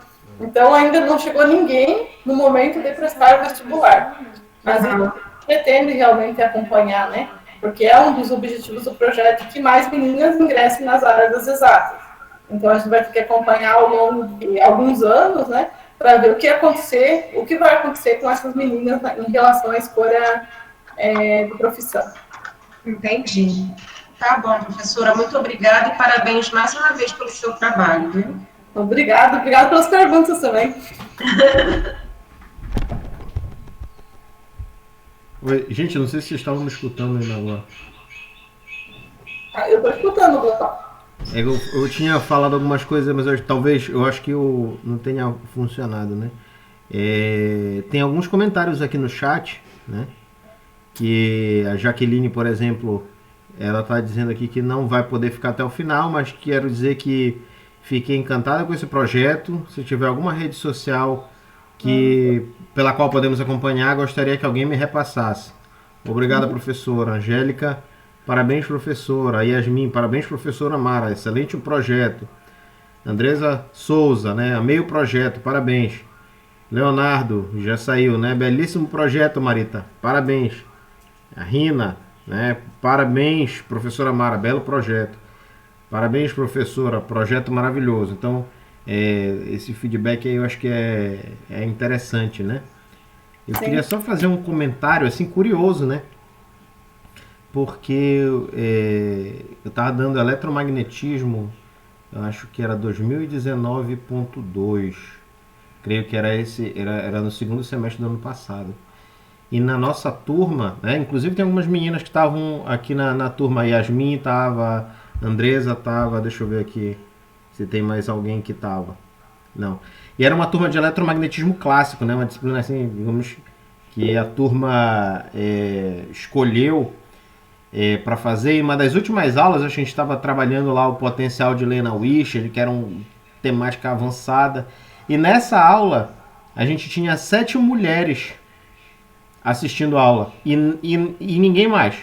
Então, ainda não chegou ninguém no momento de prestar o vestibular. Mas a gente pretende realmente acompanhar, né? Porque é um dos objetivos do projeto que mais meninas ingressem nas áreas das exatas. Então, a gente vai ter que acompanhar ao longo de alguns anos, né? Para ver o que vai acontecer com essas meninas em relação à escolha de profissão.
Entendi. Tá bom, professora. Muito obrigada e parabéns mais uma vez pelo seu trabalho, viu?
Obrigada pelas perguntas também.
Oi, gente, não sei se vocês estavam me escutando ainda agora.
Eu estou escutando, Gustavo.
Eu tinha falado algumas coisas, mas eu acho que não tenha funcionado, né? Tem alguns comentários aqui no chat, né? Que a Jaqueline, por exemplo, ela está dizendo aqui que não vai poder ficar até o final, mas quero dizer que fiquei encantada com esse projeto. Se tiver alguma rede social pela qual podemos acompanhar, gostaria que alguém me repassasse. Obrigada, professora. Angélica, parabéns, professora. Yasmin, parabéns, professora Mara. Excelente o projeto. Andresa Souza, né? Amei o projeto, parabéns. Leonardo, já saiu, né? Belíssimo projeto, Marita. Parabéns. A Rina, né? Parabéns, professora Mara. Belo projeto. Parabéns, professora. Projeto maravilhoso. Então, esse feedback aí eu acho que é interessante, né? Eu queria só fazer um comentário, assim, curioso, né? Porque eu estava dando eletromagnetismo, eu acho que era 2019.2. Creio que era no segundo semestre do ano passado. E na nossa turma, né? Inclusive tem algumas meninas que estavam aqui na turma. A Yasmin estava, Andresa estava, deixa eu ver aqui se tem mais alguém que estava. Não. E era uma turma de eletromagnetismo clássico, né? Uma disciplina assim, digamos, que a turma escolheu para fazer. E uma das últimas aulas, a gente estava trabalhando lá o potencial de Lena Wisher, que era uma temática avançada. E nessa aula, a gente tinha 7 mulheres assistindo a aula. E ninguém mais.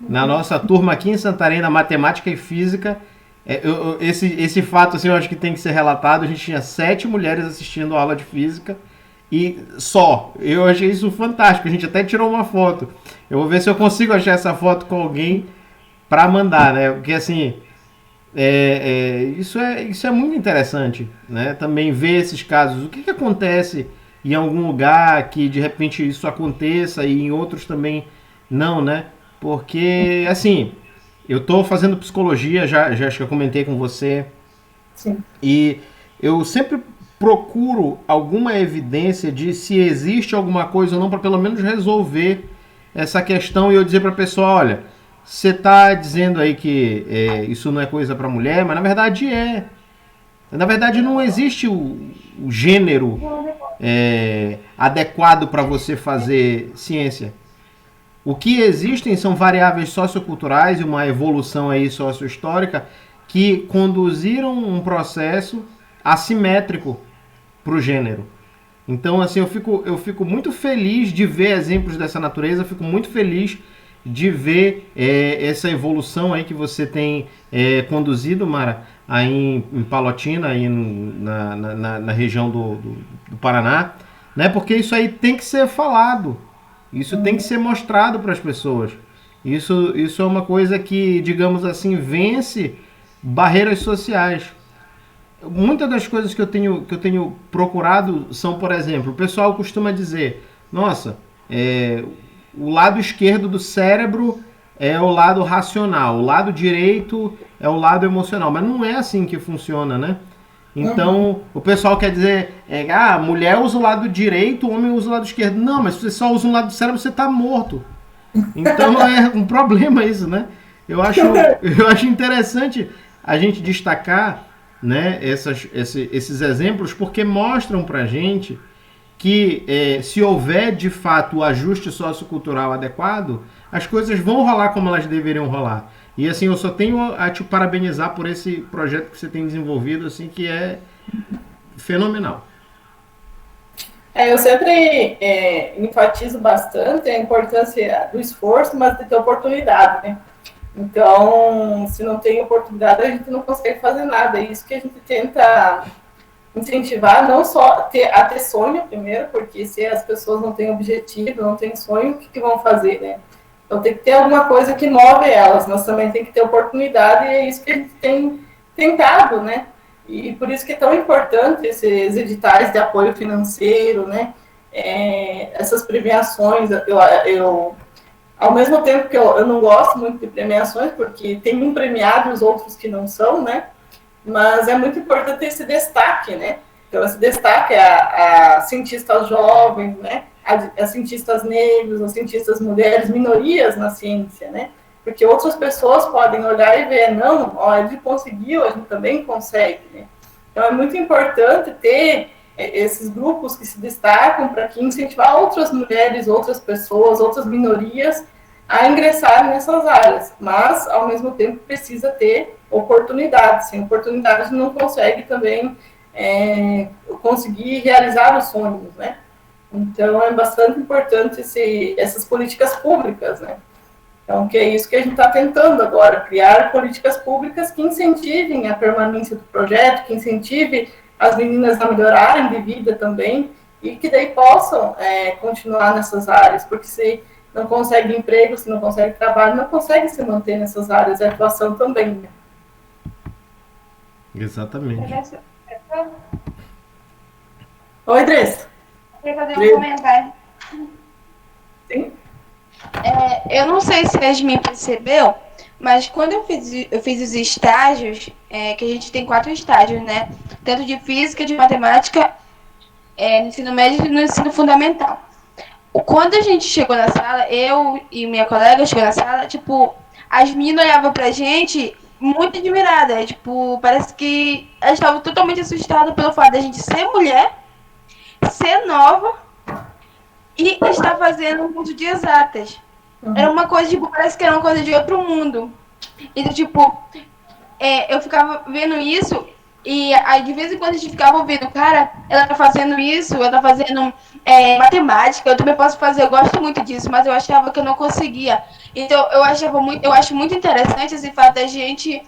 Na nossa turma aqui em Santarém, na matemática e física, esse fato assim, eu acho que tem que ser relatado. A gente tinha 7 mulheres assistindo a aula de física e só. Eu achei isso fantástico. A gente até tirou uma foto. Eu vou ver se eu consigo achar essa foto com alguém para mandar, né? Porque assim, isso é muito interessante, né? Também ver esses casos. O que acontece em algum lugar que de repente isso aconteça e em outros também não, né? Porque, assim, eu estou fazendo psicologia, já acho que eu comentei com você.
Sim.
E eu sempre procuro alguma evidência de se existe alguma coisa ou não, para pelo menos resolver essa questão e eu dizer para a pessoa, olha, você está dizendo aí que isso não é coisa para mulher, mas na verdade é. Na verdade não existe o gênero adequado para você fazer ciência. O que existem são variáveis socioculturais e uma evolução aí sociohistórica que conduziram um processo assimétrico para o gênero. Então, assim, eu fico muito feliz de ver exemplos dessa natureza, fico muito feliz de ver essa evolução aí que você tem conduzido, Mara, aí em Palotina, aí na região do Paraná, né? Porque isso aí tem que ser falado. Isso tem que ser mostrado para as pessoas. Isso é uma coisa que, digamos assim, vence barreiras sociais. Muitas das coisas que eu tenho procurado são, por exemplo, o pessoal costuma dizer, nossa, o lado esquerdo do cérebro é o lado racional, o lado direito é o lado emocional. Mas não é assim que funciona, né? Então, o pessoal quer dizer, mulher usa o lado direito, homem usa o lado esquerdo. Não, mas se você só usa um lado do cérebro, você está morto. Então, é um problema isso, né? Eu acho interessante a gente destacar, né, esses exemplos, porque mostram pra gente que se houver de fato o ajuste sociocultural adequado, as coisas vão rolar como elas deveriam rolar. E assim, eu só tenho a te parabenizar por esse projeto que você tem desenvolvido, assim, que é fenomenal.
Eu sempre enfatizo bastante a importância do esforço, mas de ter oportunidade, né? Então, se não tem oportunidade, a gente não consegue fazer nada. É isso que a gente tenta incentivar, não só a ter sonho primeiro, porque se as pessoas não têm objetivo, não têm sonho, o que vão fazer, né? Então tem que ter alguma coisa que move elas, mas também tem que ter oportunidade, e é isso que a gente tem tentado, né? E por isso que é tão importante esses editais de apoio financeiro, né? Essas premiações, ao mesmo tempo que eu não gosto muito de premiações, porque tem um premiado e os outros que não são, né? Mas é muito importante esse destaque, né? Então, esse destaque a cientistas jovens, né? A cientistas negros, a cientistas mulheres, minorias na ciência, né? Porque outras pessoas podem olhar e ver, não, ele conseguiu, a gente também consegue, né? Então, é muito importante ter esses grupos que se destacam para que incentivar outras mulheres, outras pessoas, outras minorias a ingressarem nessas áreas, mas, ao mesmo tempo, precisa ter oportunidade. Sem oportunidade, não consegue também conseguir realizar os sonhos, né? Então, é bastante importante essas políticas públicas, né? Então, que é isso que a gente está tentando agora, criar políticas públicas que incentivem a permanência do projeto, que incentivem as meninas a melhorarem de vida também, e que daí possam continuar nessas áreas, porque se não consegue emprego, se não consegue trabalho, não consegue se manter nessas áreas de atuação também, né?
Exatamente.
Oi, Dressa.
Queria fazer um comentário.
Sim.
Eu não sei se a Yasmin percebeu, mas quando eu fiz os estágios, que a gente tem 4 estágios, né? Tanto de física, de matemática, no ensino médio e no ensino fundamental. Quando a gente chegou na sala, eu e minha colega chegou na sala, tipo, as meninas olhavam pra gente muito admiradas. Tipo, parece que elas estavam totalmente assustadas pelo fato de a gente ser mulher, ser nova e estar fazendo um curso de exatas. Era uma coisa, tipo, parece que era uma coisa de outro mundo. Então, tipo, eu ficava vendo isso e aí de vez em quando a gente ficava ouvindo, cara, ela tá fazendo isso, ela tá fazendo matemática, eu também posso fazer, eu gosto muito disso, mas eu achava que eu não conseguia. Então, eu acho muito interessante esse fato da gente,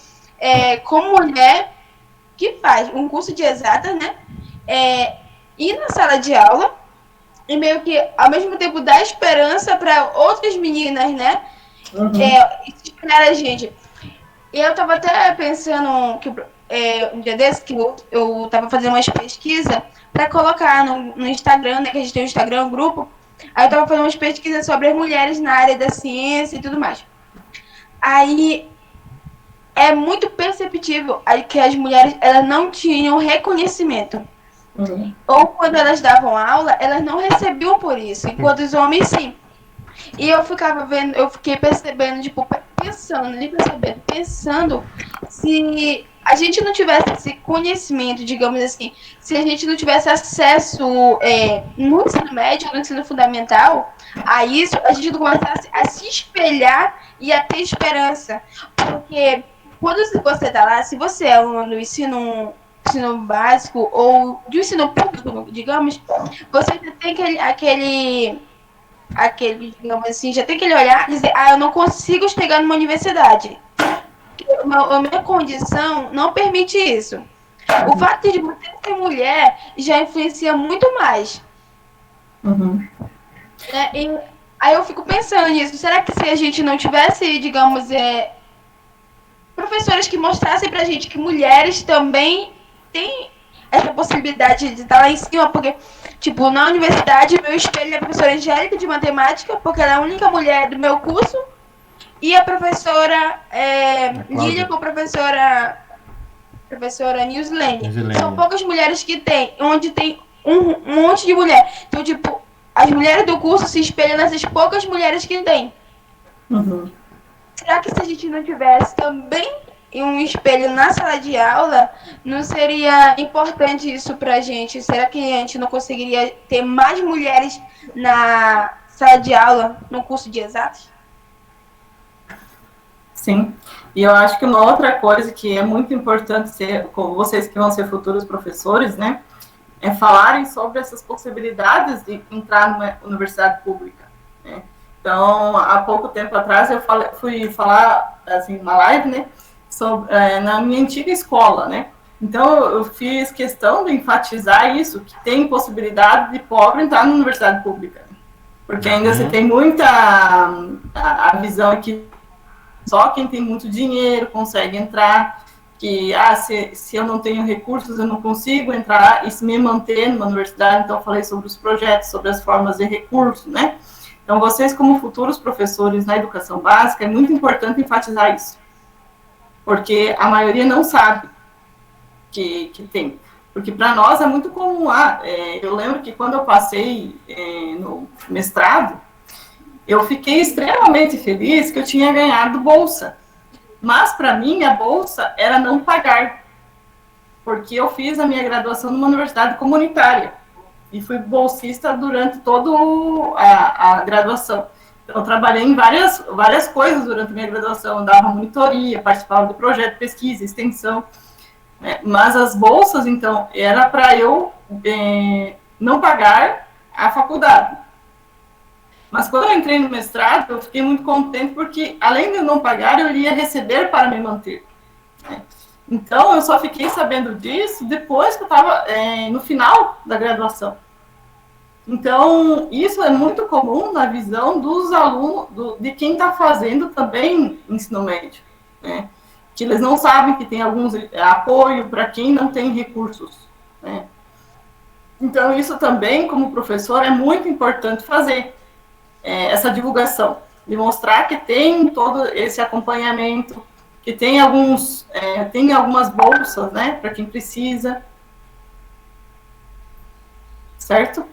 como mulher que faz um curso de exatas, né, ir na sala de aula e meio que, ao mesmo tempo, dar esperança para outras meninas, né, inspirar a gente. E eu tava até pensando que um dia desse que eu tava fazendo umas pesquisas para colocar no Instagram, né, que a gente tem o Instagram, um grupo. Aí eu tava fazendo umas pesquisas sobre as mulheres na área da ciência e tudo mais. Aí é muito perceptível que as mulheres elas não tinham reconhecimento. Ou quando elas davam aula, elas não recebiam por isso, enquanto os homens sim. E eu fiquei percebendo, tipo, pensando se a gente não tivesse esse conhecimento, digamos assim, se a gente não tivesse acesso no ensino médio, no ensino fundamental, a isso, a gente não começasse a se espelhar e a ter esperança. Porque quando você está lá, se você é aluno do ensino básico ou do ensino público, digamos, você já tem aquele, digamos assim, já tem aquele olhar e dizer, eu não consigo chegar numa universidade. A minha condição não permite isso. O fato de você ser mulher já influencia muito mais. E aí eu fico pensando nisso. Será que se a gente não tivesse, digamos, professores que mostrassem pra gente que mulheres também têm essa possibilidade de estar lá em cima? Porque, tipo, na universidade, meu espelho é a professora Angélica de matemática, porque ela é a única mulher do meu curso. E a professora Lília com a professora professora Nilslene.
Nilslene.
São poucas mulheres que tem, onde tem um monte de mulher. Então, tipo, as mulheres do curso se espelham nessas poucas mulheres que tem.
Uhum.
Será que se a gente não tivesse também um espelho na sala de aula, não seria importante isso pra gente? Será que a gente não conseguiria ter mais mulheres na sala de aula, no curso de exatas?
Sim, e eu acho que uma outra coisa que é muito importante ser, com vocês que vão ser futuros professores, né, é falarem sobre essas possibilidades de entrar numa universidade pública, né? Então, há pouco tempo atrás, fui falar, assim, uma live, né, sobre, na minha antiga escola, né? Então, eu fiz questão de enfatizar isso, que tem possibilidade de pobre entrar na universidade pública, porque ainda se tem muita a visão aqui, só quem tem muito dinheiro consegue entrar, que se eu não tenho recursos, eu não consigo entrar e se me manter numa universidade. Então, eu falei sobre os projetos, sobre as formas de recurso, né? Então, vocês, como futuros professores na educação básica, é muito importante enfatizar isso, porque a maioria não sabe que tem. Porque para nós é muito comum. Eu lembro que quando eu passei no mestrado, eu fiquei extremamente feliz que eu tinha ganhado bolsa. Mas, para mim, a bolsa era não pagar. Porque eu fiz a minha graduação numa universidade comunitária. E fui bolsista durante toda a graduação. Então, eu trabalhei em várias coisas durante a minha graduação. Dava monitoria, participava do projeto de pesquisa, extensão. Mas as bolsas, então, era para eu não pagar a faculdade. Mas quando eu entrei no mestrado, eu fiquei muito contente porque, além de eu não pagar, eu iria receber para me manter. Então, eu só fiquei sabendo disso depois que eu estava no final da graduação. Então, isso é muito comum na visão dos alunos, de quem está fazendo também ensino médio, né? Que eles não sabem que tem alguns apoio para quem não tem recursos, né? Então, isso também, como professor, é muito importante fazer. Essa divulgação, de mostrar que tem todo esse acompanhamento, que tem algumas bolsas, né, para quem precisa, certo?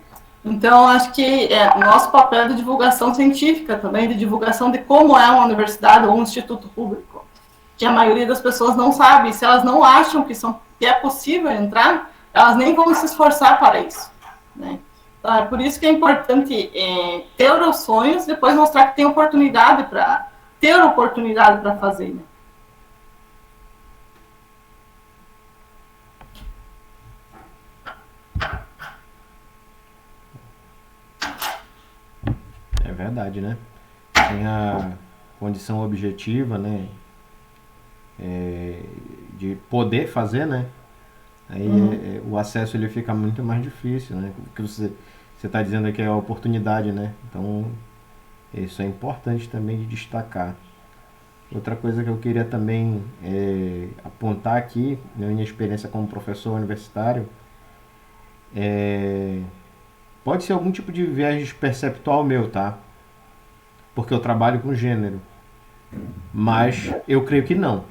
Então, acho que o nosso papel de divulgação científica também, de divulgação de como é uma universidade ou um instituto público, que a maioria das pessoas não sabe, se elas não acham que é possível entrar, elas nem vão se esforçar para isso, né? Por isso que é importante ter os sonhos, depois mostrar que tem oportunidade para fazer, né?
É verdade, né? Tem a condição objetiva, né? De poder fazer, né? Aí o acesso ele fica muito mais difícil, né? Porque você está dizendo aqui é a oportunidade, né? Então, isso é importante também de destacar. Outra coisa que eu queria também apontar aqui, na minha experiência como professor universitário, pode ser algum tipo de viés perceptual meu, tá? Porque eu trabalho com gênero. Mas eu creio que não.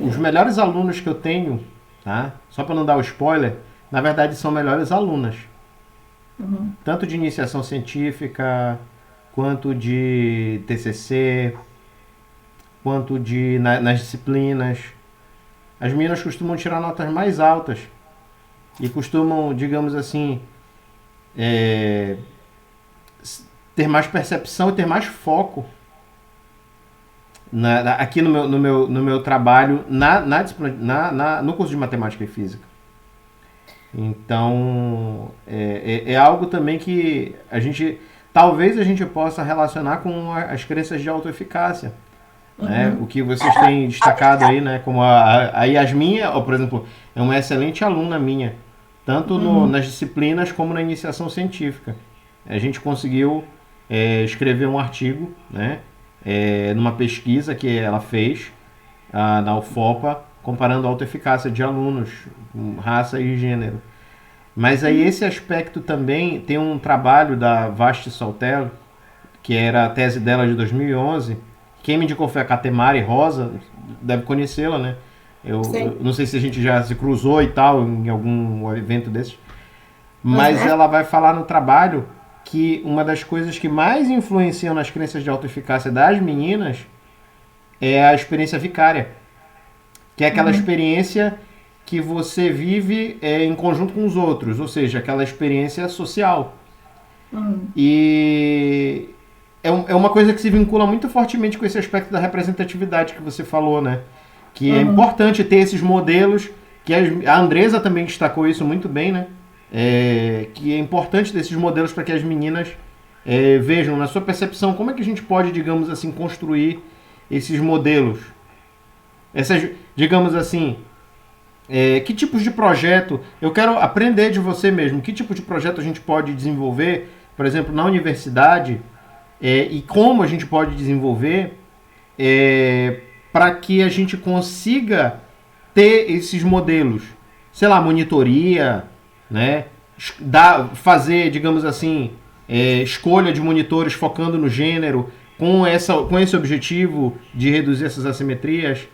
Os melhores alunos que eu tenho, tá? Só para não dar o spoiler, na verdade são melhores alunas. Tanto de iniciação científica, quanto de TCC, quanto nas disciplinas. As meninas costumam tirar notas mais altas e costumam, digamos assim, ter mais percepção e ter mais foco aqui no meu trabalho no curso de matemática e física. Então é algo também que talvez a gente possa relacionar com as crenças de autoeficácia, né? O que vocês têm destacado aí, né? Como a Yasmin, por exemplo, é uma excelente aluna minha, tanto nas disciplinas como na iniciação científica. A gente conseguiu escrever um artigo, né? Numa pesquisa que ela fez na UFOPA, comparando a autoeficácia de alunos, raça e gênero. Mas aí esse aspecto também tem um trabalho da Vasti Saltello, que era a tese dela de 2011. Quem me indicou foi a Catemari Rosa, deve conhecê-la, né? Eu não sei se a gente já se cruzou e tal em algum evento desses, mas ela vai falar no trabalho que uma das coisas que mais influenciam nas crenças de autoeficácia das meninas é a experiência vicária, que é aquela experiência que você vive em conjunto com os outros, ou seja, aquela experiência social. E é uma coisa que se vincula muito fortemente com esse aspecto da representatividade que você falou, né? Que é importante ter esses modelos, que a Andresa também destacou isso muito bem, né? Que é importante ter esses modelos para que as meninas vejam, na sua percepção, como é que a gente pode, digamos assim, construir esses modelos. Digamos assim, que tipos de projeto, eu quero aprender de você mesmo, que tipo de projeto a gente pode desenvolver, por exemplo, na universidade, e como a gente pode desenvolver para que a gente consiga ter esses modelos, sei lá, monitoria, né? Fazer, digamos assim, escolha de monitores focando no gênero, com esse objetivo de reduzir essas assimetrias.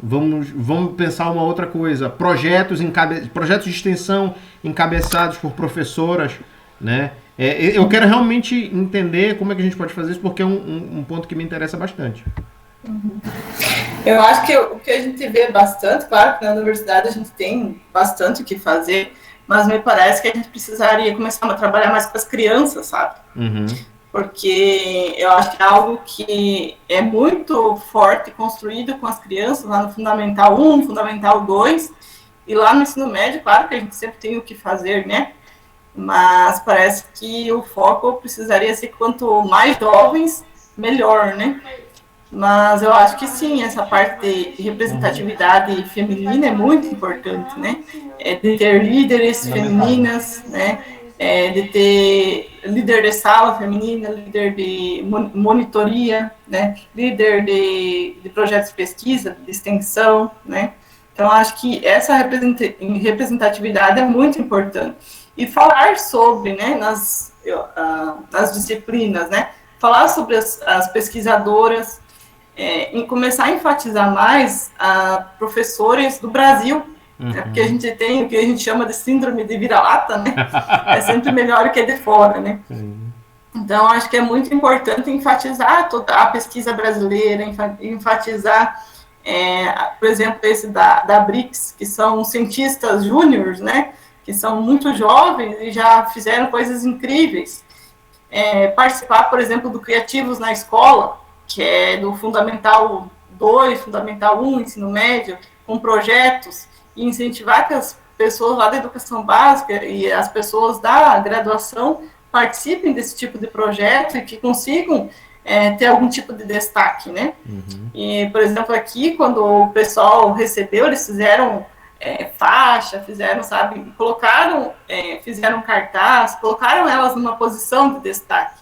Vamos pensar uma outra coisa, projetos de extensão encabeçados por professoras, né? Eu quero realmente entender como é que a gente pode fazer isso, porque é um ponto que me interessa bastante.
Eu acho que o que a gente vê bastante, claro que na universidade a gente tem bastante o que fazer, mas me parece que a gente precisaria começar a trabalhar mais com as crianças, sabe? Porque eu acho que é algo que é muito forte construído com as crianças lá no Fundamental 1, Fundamental 2, e lá no ensino médio, claro que a gente sempre tem o que fazer, né? Mas parece que o foco precisaria ser quanto mais jovens, melhor, né? Mas eu acho que sim, essa parte de representatividade feminina é muito importante, né? De ter líderes femininas, né? De ter líder de sala feminina, líder de monitoria, né? Líder de projetos de pesquisa, de extensão, né? Então, acho que essa representatividade é muito importante. E falar sobre, né, nas disciplinas, né? Falar sobre as pesquisadoras, em começar a enfatizar mais professores do Brasil, né, porque a gente tem o que a gente chama de síndrome de vira-lata, né? É sempre melhor que de fora, né? Então, acho que é muito importante enfatizar toda a pesquisa brasileira, enfatizar, por exemplo, esse da BRICS, que são cientistas júniores, né? Que são muito jovens e já fizeram coisas incríveis. Participar, por exemplo, do Criativos na Escola, que é do Fundamental 2, Fundamental 1, ensino médio, com projetos, e incentivar que as pessoas lá da educação básica e as pessoas da graduação participem desse tipo de projeto e que consigam ter algum tipo de destaque, né? E, por exemplo, aqui, quando o pessoal recebeu, eles fizeram faixa, fizeram, sabe, fizeram cartaz, colocaram elas numa posição de destaque.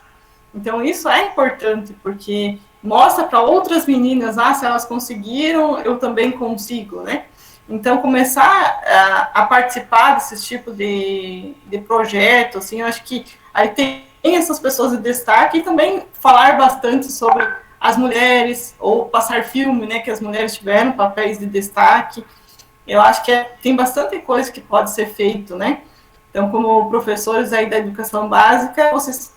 Então, isso é importante, porque mostra para outras meninas, se elas conseguiram, eu também consigo, né? Então, começar a participar desses tipos de projeto, assim, eu acho que aí tem essas pessoas de destaque e também falar bastante sobre as mulheres, ou passar filme, né, que as mulheres tiveram papéis de destaque. Eu acho que tem bastante coisa que pode ser feito, né? Então, como professores aí da educação básica, vocês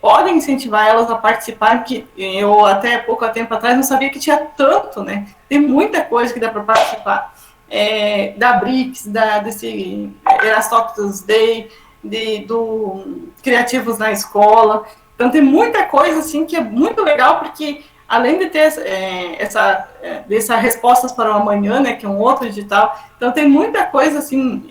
podem incentivar elas a participar, que eu até pouco tempo atrás não sabia que tinha tanto, né? Tem muita coisa que dá para participar. Da BRICS, desse Erastócrates Day, do Criativos na Escola. Então, tem muita coisa, assim, que é muito legal, porque além de ter essa respostas para o amanhã, né, que é um outro edital, então tem muita coisa assim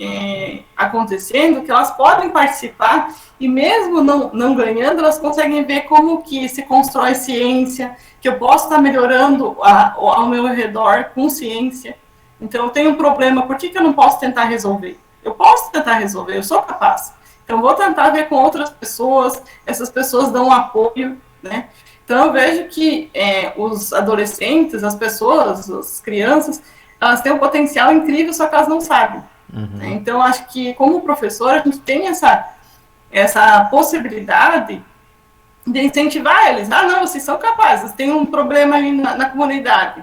acontecendo que elas podem participar e mesmo não ganhando, elas conseguem ver como que se constrói ciência, que eu posso estar melhorando ao meu redor com ciência. Então eu tenho um problema, por que eu não posso tentar resolver? Eu posso tentar resolver, eu sou capaz. Então vou tentar ver com outras pessoas, essas pessoas dão apoio, né? Então, eu vejo que os adolescentes, as pessoas, as crianças, elas têm um potencial incrível, só que elas não sabem. Né? Então, acho que, como professor, a gente tem essa possibilidade de incentivar eles. Não, vocês são capazes, tem um problema aí na comunidade.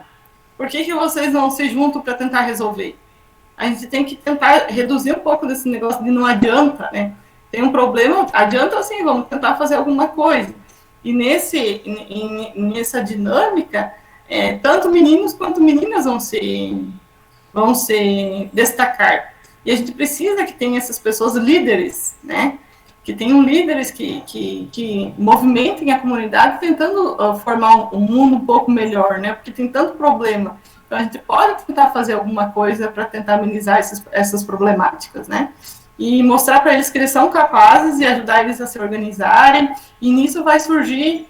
Por que vocês não se juntam para tentar resolver? A gente tem que tentar reduzir um pouco desse negócio de não adianta, né? Tem um problema, adianta assim, vamos tentar fazer alguma coisa. E nessa dinâmica, tanto meninos quanto meninas vão se destacar. E a gente precisa que tenha essas pessoas líderes, né? Que tenham líderes que movimentem a comunidade tentando formar um mundo um pouco melhor, né? Porque tem tanto problema. Então, a gente pode tentar fazer alguma coisa para tentar amenizar essas problemáticas, né? E mostrar para eles que eles são capazes e ajudar eles a se organizarem. E nisso vai surgir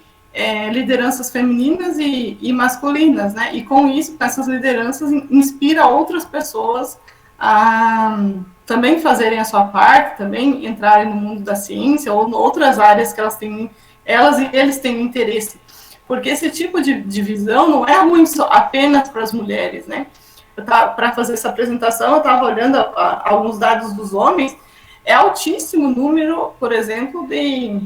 lideranças femininas e masculinas, né? E com isso, com essas lideranças, inspira outras pessoas a também fazerem a sua parte, também entrarem no mundo da ciência ou em outras áreas que elas e eles têm interesse. Porque esse tipo de visão não é ruim apenas para as mulheres, né? Para fazer essa apresentação, eu estava olhando alguns dados dos homens, é altíssimo o número, por exemplo, de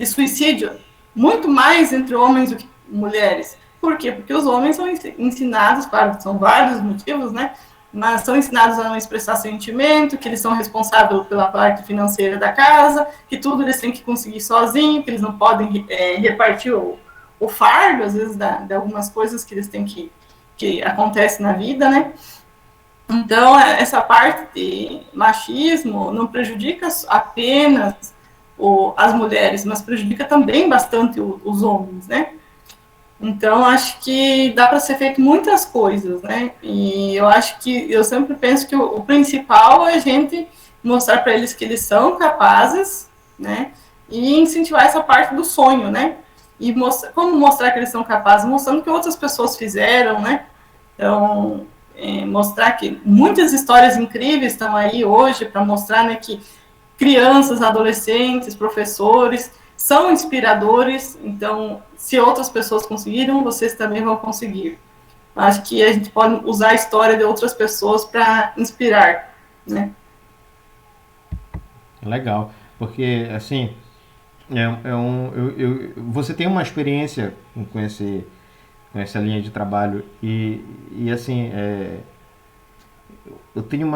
suicídio. Muito mais entre homens do que mulheres. Por quê? Porque os homens são ensinados, claro, são vários motivos, né? Mas são ensinados a não expressar sentimento, que eles são responsáveis pela parte financeira da casa, que tudo eles têm que conseguir sozinhos, que eles não podem repartir o fardo, às vezes, de algumas coisas que eles têm que acontecem na vida, né? Então, essa parte de machismo não prejudica apenas as mulheres, mas prejudica também bastante os homens, né? Então, acho que dá para ser feito muitas coisas, né? E eu sempre penso que o principal é a gente mostrar para eles que eles são capazes, né? E incentivar essa parte do sonho, né? E como mostrar que eles são capazes? Mostrando que outras pessoas fizeram, né? Então, mostrar que muitas histórias incríveis estão aí hoje para mostrar, né, que crianças, adolescentes, professores são inspiradores, então, se outras pessoas conseguiram, vocês também vão conseguir. Acho que a gente pode usar a história de outras pessoas para inspirar, né?
Legal, porque, assim, você tem uma experiência com essa linha de trabalho e assim, eu tenho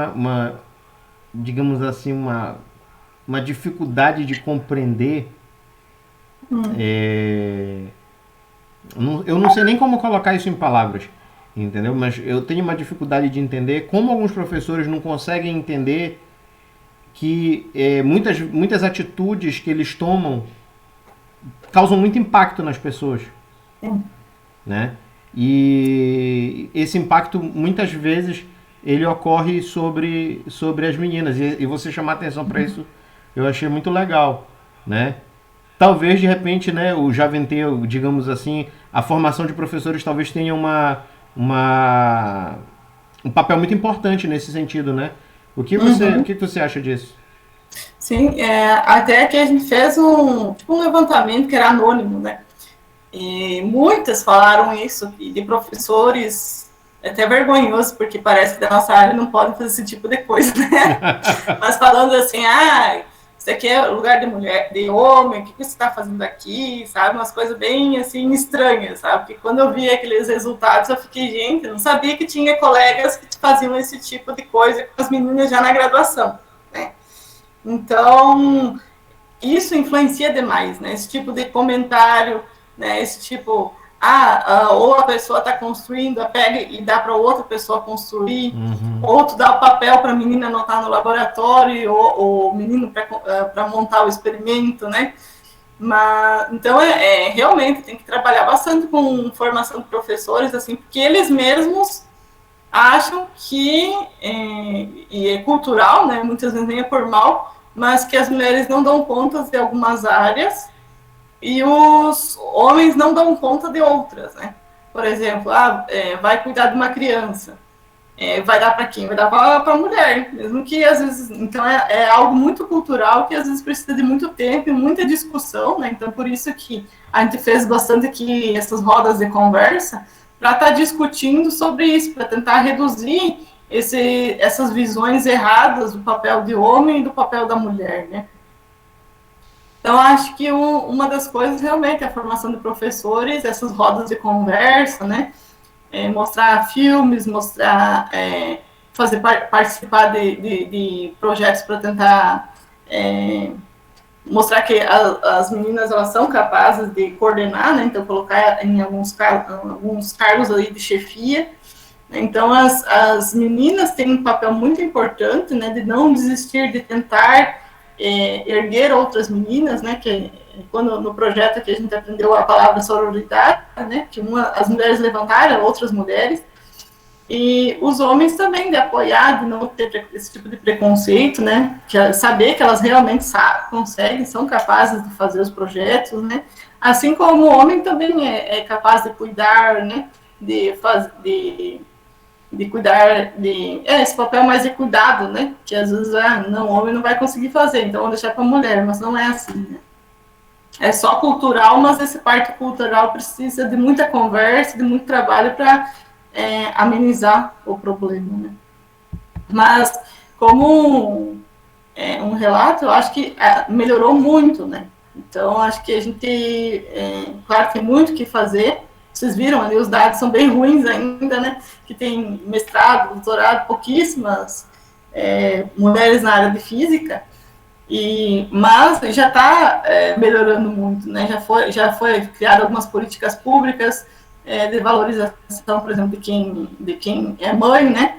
digamos assim, uma dificuldade de compreender. Eu não sei nem como colocar isso em palavras, entendeu? Mas eu tenho uma dificuldade de entender como alguns professores não conseguem entender que muitas atitudes que eles tomam causam muito impacto nas pessoas, né? E esse impacto muitas vezes ele ocorre sobre as meninas e você chamar atenção para isso eu achei muito legal, né? Talvez, de repente, né, o Javenteiro, digamos assim, a formação de professores talvez tenha um papel muito importante nesse sentido, né? O que você acha disso?
Sim, até que a gente fez um levantamento que era anônimo, né? E muitas falaram isso, e de professores, é até vergonhoso, porque parece que da nossa área não podem fazer esse tipo de coisa, né? Mas falando assim, isso aqui é lugar de mulher, de homem, o que você está fazendo aqui, sabe? Umas coisas bem, assim, estranhas, sabe? Porque quando eu vi aqueles resultados, eu fiquei, gente, eu não sabia que tinha colegas que faziam esse tipo de coisa com as meninas já na graduação, né? Então, isso influencia demais, né? Esse tipo de comentário, né? Esse tipo... ou a pessoa está construindo, pega e dá para outra pessoa construir, ou tu dá o papel para a menina anotar no laboratório, ou o menino para montar o experimento, né? Mas, então, realmente tem que trabalhar bastante com formação de professores, assim, porque eles mesmos acham que, e é cultural, né? Muitas vezes nem é por mal, mas que as mulheres não dão conta de algumas áreas, e os homens não dão conta de outras, né? Por exemplo, vai cuidar de uma criança. Vai dar para quem? Vai dar para a mulher. Mesmo que, às vezes... Então, é algo muito cultural que, às vezes, precisa de muito tempo e muita discussão, né? Então, por isso que a gente fez bastante aqui essas rodas de conversa para estar discutindo sobre isso, para tentar reduzir essas visões erradas do papel de homem e do papel da mulher, né? Então, acho que uma das coisas realmente é a formação de professores, essas rodas de conversa, né? mostrar filmes, participar de projetos para tentar mostrar que as meninas elas são capazes de coordenar, né? Então colocar em alguns cargos ali de chefia. Então as meninas têm um papel muito importante, né? De não desistir de tentar erguer outras meninas, né? Que quando no projeto que a gente aprendeu a palavra sororidade, né? Que as mulheres levantaram outras mulheres. E os homens também, de apoiar, de não ter esse tipo de preconceito, né? Saber que elas realmente conseguem, são capazes de fazer os projetos, né? Assim como o homem também é capaz de cuidar, né? De cuidar, esse papel mais de cuidado, né? Que às vezes, não, o homem não vai conseguir fazer, então vamos deixar para a mulher, mas não é assim, né? É só cultural, mas esse parte cultural precisa de muita conversa, de muito trabalho para amenizar o problema, né? Mas, como um relato, eu acho que melhorou muito, né? Então, acho que a gente, claro, tem muito o que fazer. Vocês viram ali, os dados são bem ruins ainda, né? Que tem mestrado, doutorado, pouquíssimas mulheres na área de física, mas já está melhorando muito, né? Já foi criado algumas políticas públicas de valorização, por exemplo, de quem é mãe, né?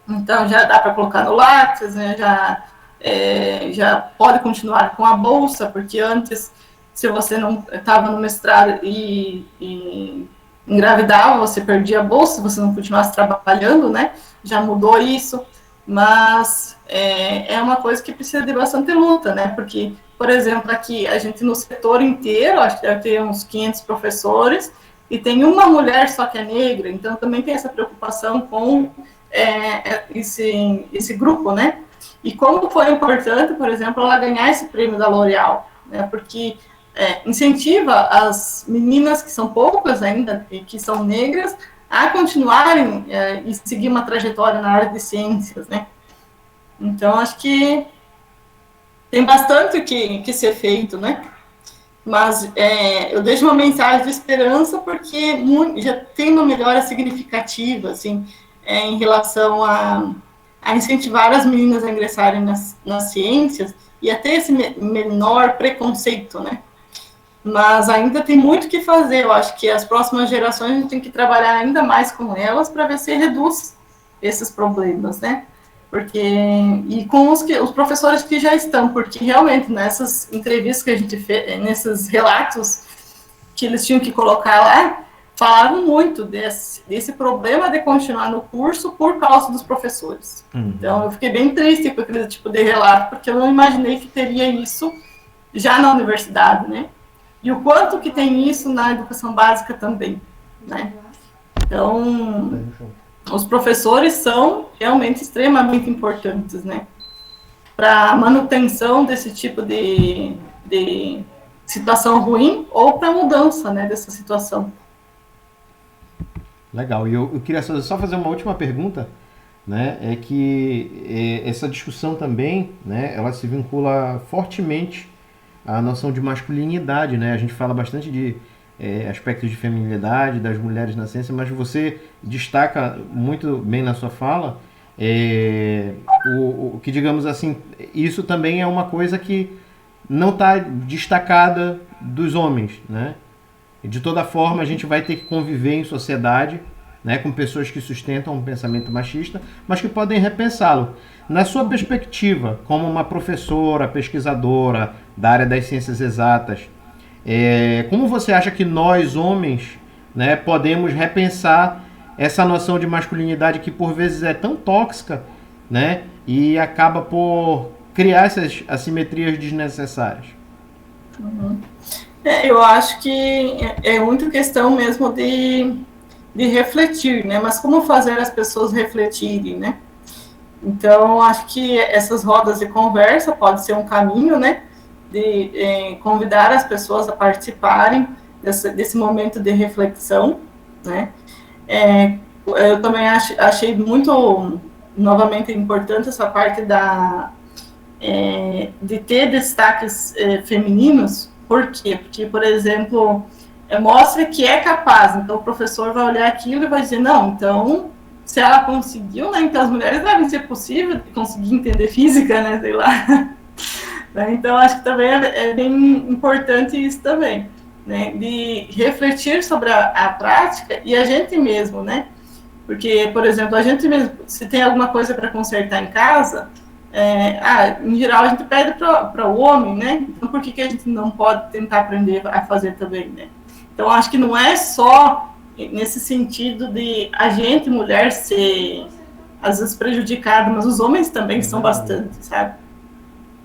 Então já dá para colocar no Lattes, né? Já pode continuar com a bolsa, porque antes, se você não estava no mestrado e engravidava, você perdia a bolsa, se você não continuasse trabalhando, né? Já mudou isso, mas é uma coisa que precisa de bastante luta, né? Porque, por exemplo, aqui, a gente no setor inteiro, acho que deve ter uns 500 professores, e tem uma mulher só que é negra, então também tem essa preocupação com esse grupo, né? E como foi importante, por exemplo, ela ganhar esse prêmio da L'Oréal, né? Porque incentiva as meninas, que são poucas ainda, e que são negras, a continuarem e seguir uma trajetória na área de ciências, né? Então, acho que tem bastante que ser feito, né? Mas eu deixo uma mensagem de esperança, porque já tem uma melhora significativa, assim, em relação a incentivar as meninas a ingressarem nas ciências e a ter esse menor preconceito, né? Mas ainda tem muito que fazer. Eu acho que as próximas gerações a gente tem que trabalhar ainda mais com elas para ver se reduz esses problemas, né? E com os professores que já estão, porque realmente nessas entrevistas que a gente fez, nesses relatos que eles tinham que colocar lá, falaram muito desse problema de continuar no curso por causa dos professores. Então eu fiquei bem triste com aquele tipo de relato, porque eu não imaginei que teria isso já na universidade, né? E o quanto que tem isso na educação básica também, né? Então, os professores são realmente extremamente importantes, né? Para a manutenção desse tipo de situação ruim ou para a mudança, né, dessa situação.
Legal. E eu queria só fazer uma última pergunta, né? É que essa discussão também, né, ela se vincula fortemente à noção de masculinidade, né? A gente fala bastante de aspectos de feminilidade das mulheres na ciência, mas você destaca muito bem na sua fala o que, digamos assim, isso também é uma coisa que não está destacada dos homens, né? De toda forma, a gente vai ter que conviver em sociedade, né, com pessoas que sustentam um pensamento machista, mas que podem repensá-lo. Na sua perspectiva, como uma professora, pesquisadora da área das ciências exatas, como você acha que nós, homens, né, podemos repensar essa noção de masculinidade que por vezes é tão tóxica, né, e acaba por criar essas assimetrias desnecessárias?
Eu acho que é muito questão mesmo de refletir, né? Mas como fazer as pessoas refletirem, né? Então, acho que essas rodas de conversa pode ser um caminho, né? De convidar as pessoas a participarem desse momento de reflexão, né? Eu também achei muito, novamente, importante essa parte de ter destaques femininos. Por quê? Porque, por exemplo, mostra que é capaz. Então, o professor vai olhar aquilo e vai dizer, não, então, se ela conseguiu, né, então as mulheres devem ser possível de conseguir entender física, né, sei lá. Então, acho que também é bem importante isso também, né, de refletir sobre a prática e a gente mesmo, né, porque, por exemplo, a gente mesmo, se tem alguma coisa para consertar em casa, em geral a gente pede para o homem, né, então por que a gente não pode tentar aprender a fazer também, né? Então, acho que não é só nesse sentido de a gente, mulher, ser, às vezes, prejudicada, mas os homens também são bastante, sabe?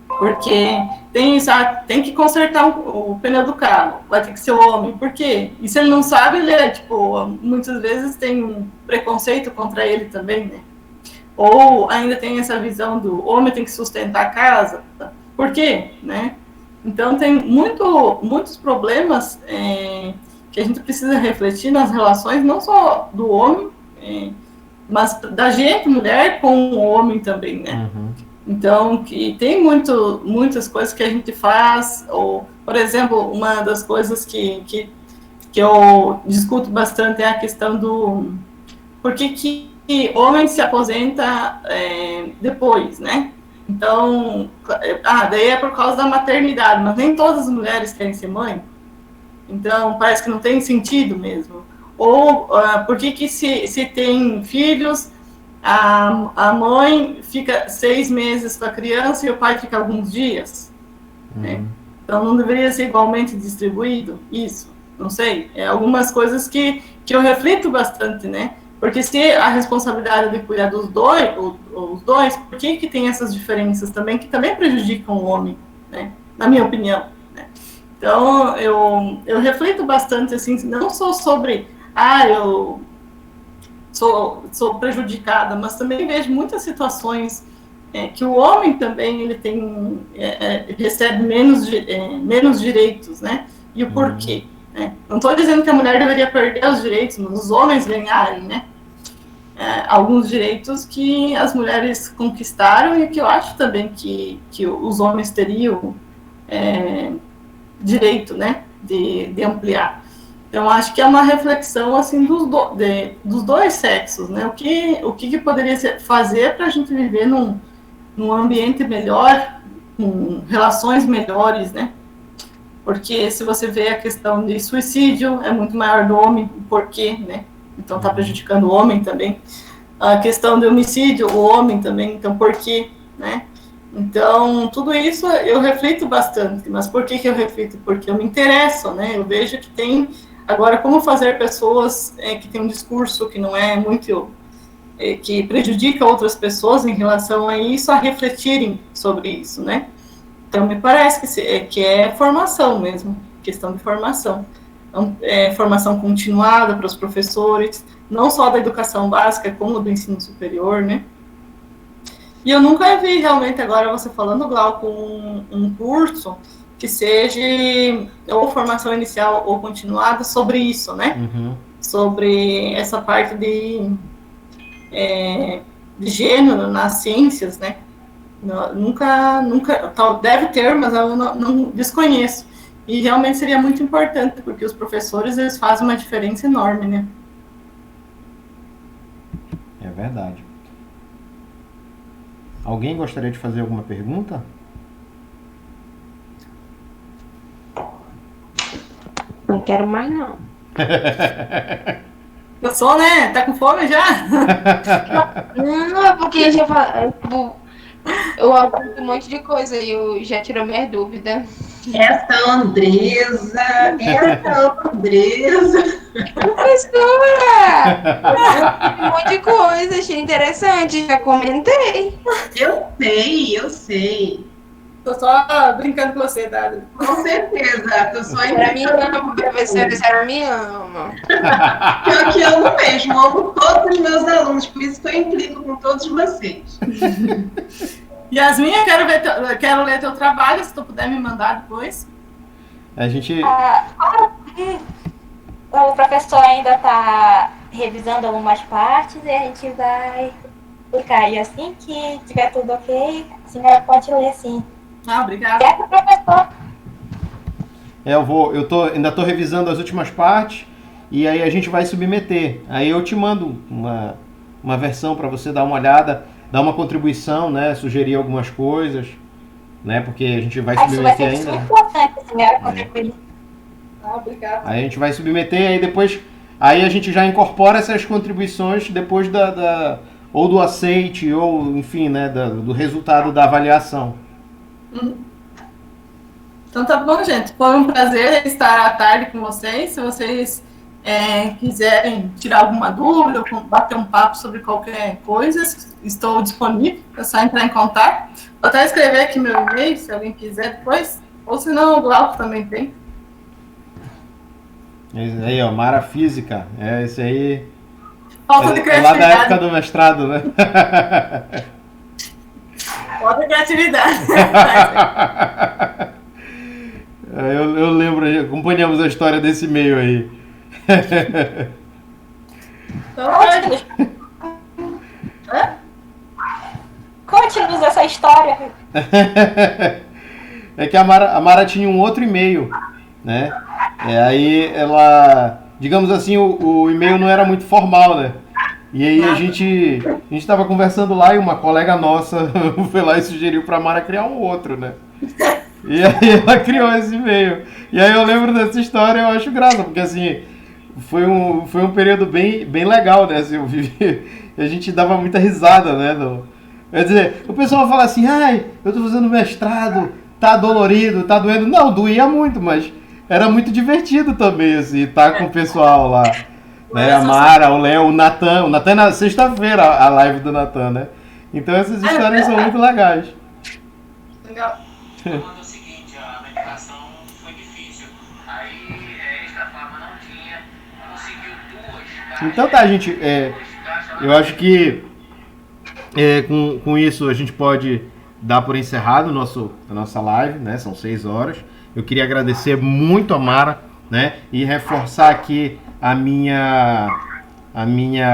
Porque tem que consertar o pneu do carro, vai ter que ser o homem. Por quê? E se ele não sabe, ele muitas vezes tem um preconceito contra ele também, né? Ou ainda tem essa visão do homem tem que sustentar a casa. Por quê? Né? Então, tem muitos problemas que a gente precisa refletir nas relações, não só do homem, mas da gente, mulher, com o homem também, né? Uhum. Então, que tem muitas coisas que a gente faz, ou, por exemplo, uma das coisas que eu discuto bastante é a questão do por que homem se aposenta depois, né? Então, daí é por causa da maternidade, mas nem todas as mulheres querem ser mãe. Então, parece que não tem sentido mesmo. Ou por que se tem filhos, a mãe fica 6 meses com a criança e o pai fica alguns dias? Né? Então, não deveria ser igualmente distribuído isso? Não sei. Algumas coisas que eu reflito bastante, né? Porque se a responsabilidade de cuidar dos dois, por que tem essas diferenças também, que também prejudicam o homem, né? Na minha opinião. Né? Então, eu reflito bastante, assim, não só sobre, eu sou prejudicada, mas também vejo muitas situações que o homem também ele recebe menos direitos, né? E o porquê. Né? Não estou dizendo que a mulher deveria perder os direitos, mas os homens ganharem, né? Alguns direitos que as mulheres conquistaram e que eu acho também que os homens teriam direito, né, de ampliar. Então, acho que é uma reflexão assim dos dois sexos, né? O que poderia fazer para a gente viver num ambiente melhor, com relações melhores, né? Porque se você vê a questão de suicídio, é muito maior do homem, por quê, né? Então está prejudicando o homem também. A questão de homicídio, o homem também, então por quê, né? Então, tudo isso eu reflito bastante, mas por que eu reflito? Porque eu me interesso, né? Eu vejo que tem, agora, como fazer pessoas que têm um discurso que não é muito, que prejudica outras pessoas em relação a isso, a refletirem sobre isso, né? Então, me parece que é formação mesmo, questão de formação. Então, formação continuada para os professores, não só da educação básica, como do ensino superior, né? E eu nunca vi realmente, agora você falando, Glauco, um curso que seja ou formação inicial ou continuada sobre isso, né? Uhum. Sobre essa parte de gênero nas ciências, né? Nunca, deve ter, mas eu não desconheço. E realmente seria muito importante, porque os professores, eles fazem uma diferença enorme, né?
É verdade. Alguém gostaria de fazer alguma pergunta?
Não quero mais, não.
Gostou, né? Tá com fome já?
Não, é porque já eu aponto um monte de coisa e eu já tirou minha dúvida.
Essa Andresa.
Professora! Um monte de coisa, achei interessante, já comentei.
Eu sei.
Tô só brincando com você, Dada.
Com certeza, tô só
Ela me ama, professora, a senhora me ama.
Eu que amo mesmo, amo todos os meus alunos, por isso que eu implico com todos vocês.
Yasmin, eu quero ler teu trabalho, se tu puder me mandar depois.
A gente...
O professor ainda está revisando algumas partes e a gente vai publicar. E assim que tiver tudo ok, a senhora pode ler, sim.
Obrigada.
Certo, professor?
Ainda estou revisando as últimas partes e aí a gente vai submeter. Aí eu te mando uma versão para você dar uma olhada, dar uma contribuição, né? Sugerir algumas coisas, né? Porque a gente vai submeter ainda.
Isso vai ser muito importante, senhora, contribuir.
Obrigada.
Aí a gente vai submeter, aí depois a gente já incorpora essas contribuições depois ou do aceite, ou enfim, né, do resultado da avaliação.
Então tá bom, gente. Foi um prazer estar à tarde com vocês. Se vocês quiserem tirar alguma dúvida ou bater um papo sobre qualquer coisa, estou disponível. É só entrar em contato. Vou até escrever aqui meu e-mail, se alguém quiser depois. Ou se não, o Glauco também tem.
Esse aí, ó, Mara Física. Esse aí.
Falta de
Lá
criatividade.
da época do mestrado, né?
Falta de criatividade.
Eu lembro, acompanhamos a história desse e-mail aí.
Então,
Conte-nos essa história.
É que a Mara tinha um outro e-mail, né? Aí ela, digamos assim, o e-mail não era muito formal, né? E aí a gente estava conversando lá e uma colega nossa foi lá e sugeriu para a Mara criar um outro, né? E aí ela criou esse e-mail. E aí eu lembro dessa história e eu acho graça, porque assim, foi um período bem legal, né? Assim, a gente dava muita risada, né? Quer dizer, o pessoal fala assim, ai, eu tô fazendo mestrado, tá dolorido, tá doendo. Não, doía muito, mas era muito divertido também, assim, estar com o pessoal lá. Né? A Mara, o Léo, o Natan. O Natan na sexta-feira, a live do Natan, né? Então essas histórias são muito legais.
Legal.
O seguinte, a medicação foi difícil. Aí, esta forma não tinha, conseguiu 2.
Então tá, gente. Eu acho que com isso a gente pode dar por encerrado a nossa live, né? São 6 horas. Eu queria agradecer muito a Mara, né? E reforçar aqui a minha,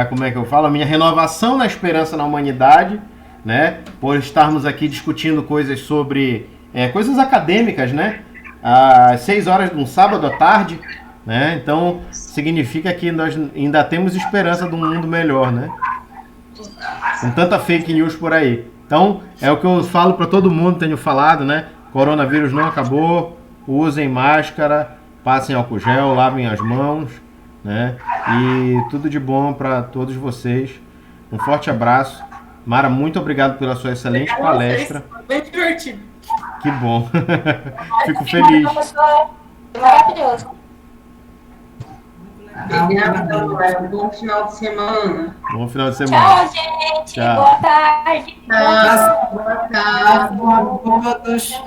como é que eu falo? A minha renovação na esperança na humanidade, né? Por estarmos aqui discutindo coisas sobre coisas acadêmicas, né? Às 6 horas de um sábado à tarde, né? Então significa que nós ainda temos esperança de um mundo melhor, né? Com tanta fake news por aí. Então é o que eu falo para todo mundo, tenho falado, né? Coronavírus não acabou, usem máscara, passem álcool gel, lavem as mãos, né? E tudo de bom para todos vocês. Um forte abraço. Mara, muito obrigado pela sua excelente palestra.
Foi bem divertido.
Que bom. Fico feliz.
Maravilhoso.
Obrigada, Léo. Bom final de semana.
Bom final de semana.
Tchau, gente.
Tchau.
Boa tarde.
Boa tarde.
Boa a todos.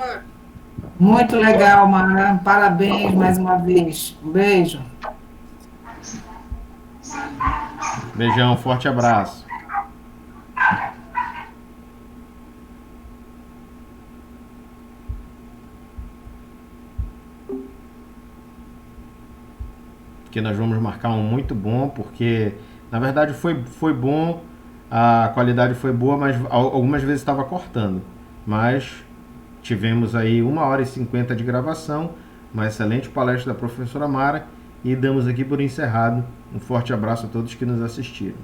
Muito legal, Mara. Parabéns mais uma vez. Um beijo.
Beijão, forte abraço. Que nós vamos marcar um muito bom, porque na verdade foi bom, a qualidade foi boa, mas algumas vezes estava cortando. Mas tivemos aí 1h50 de gravação, uma excelente palestra da professora Mara, e damos aqui por encerrado. Um forte abraço a todos que nos assistiram.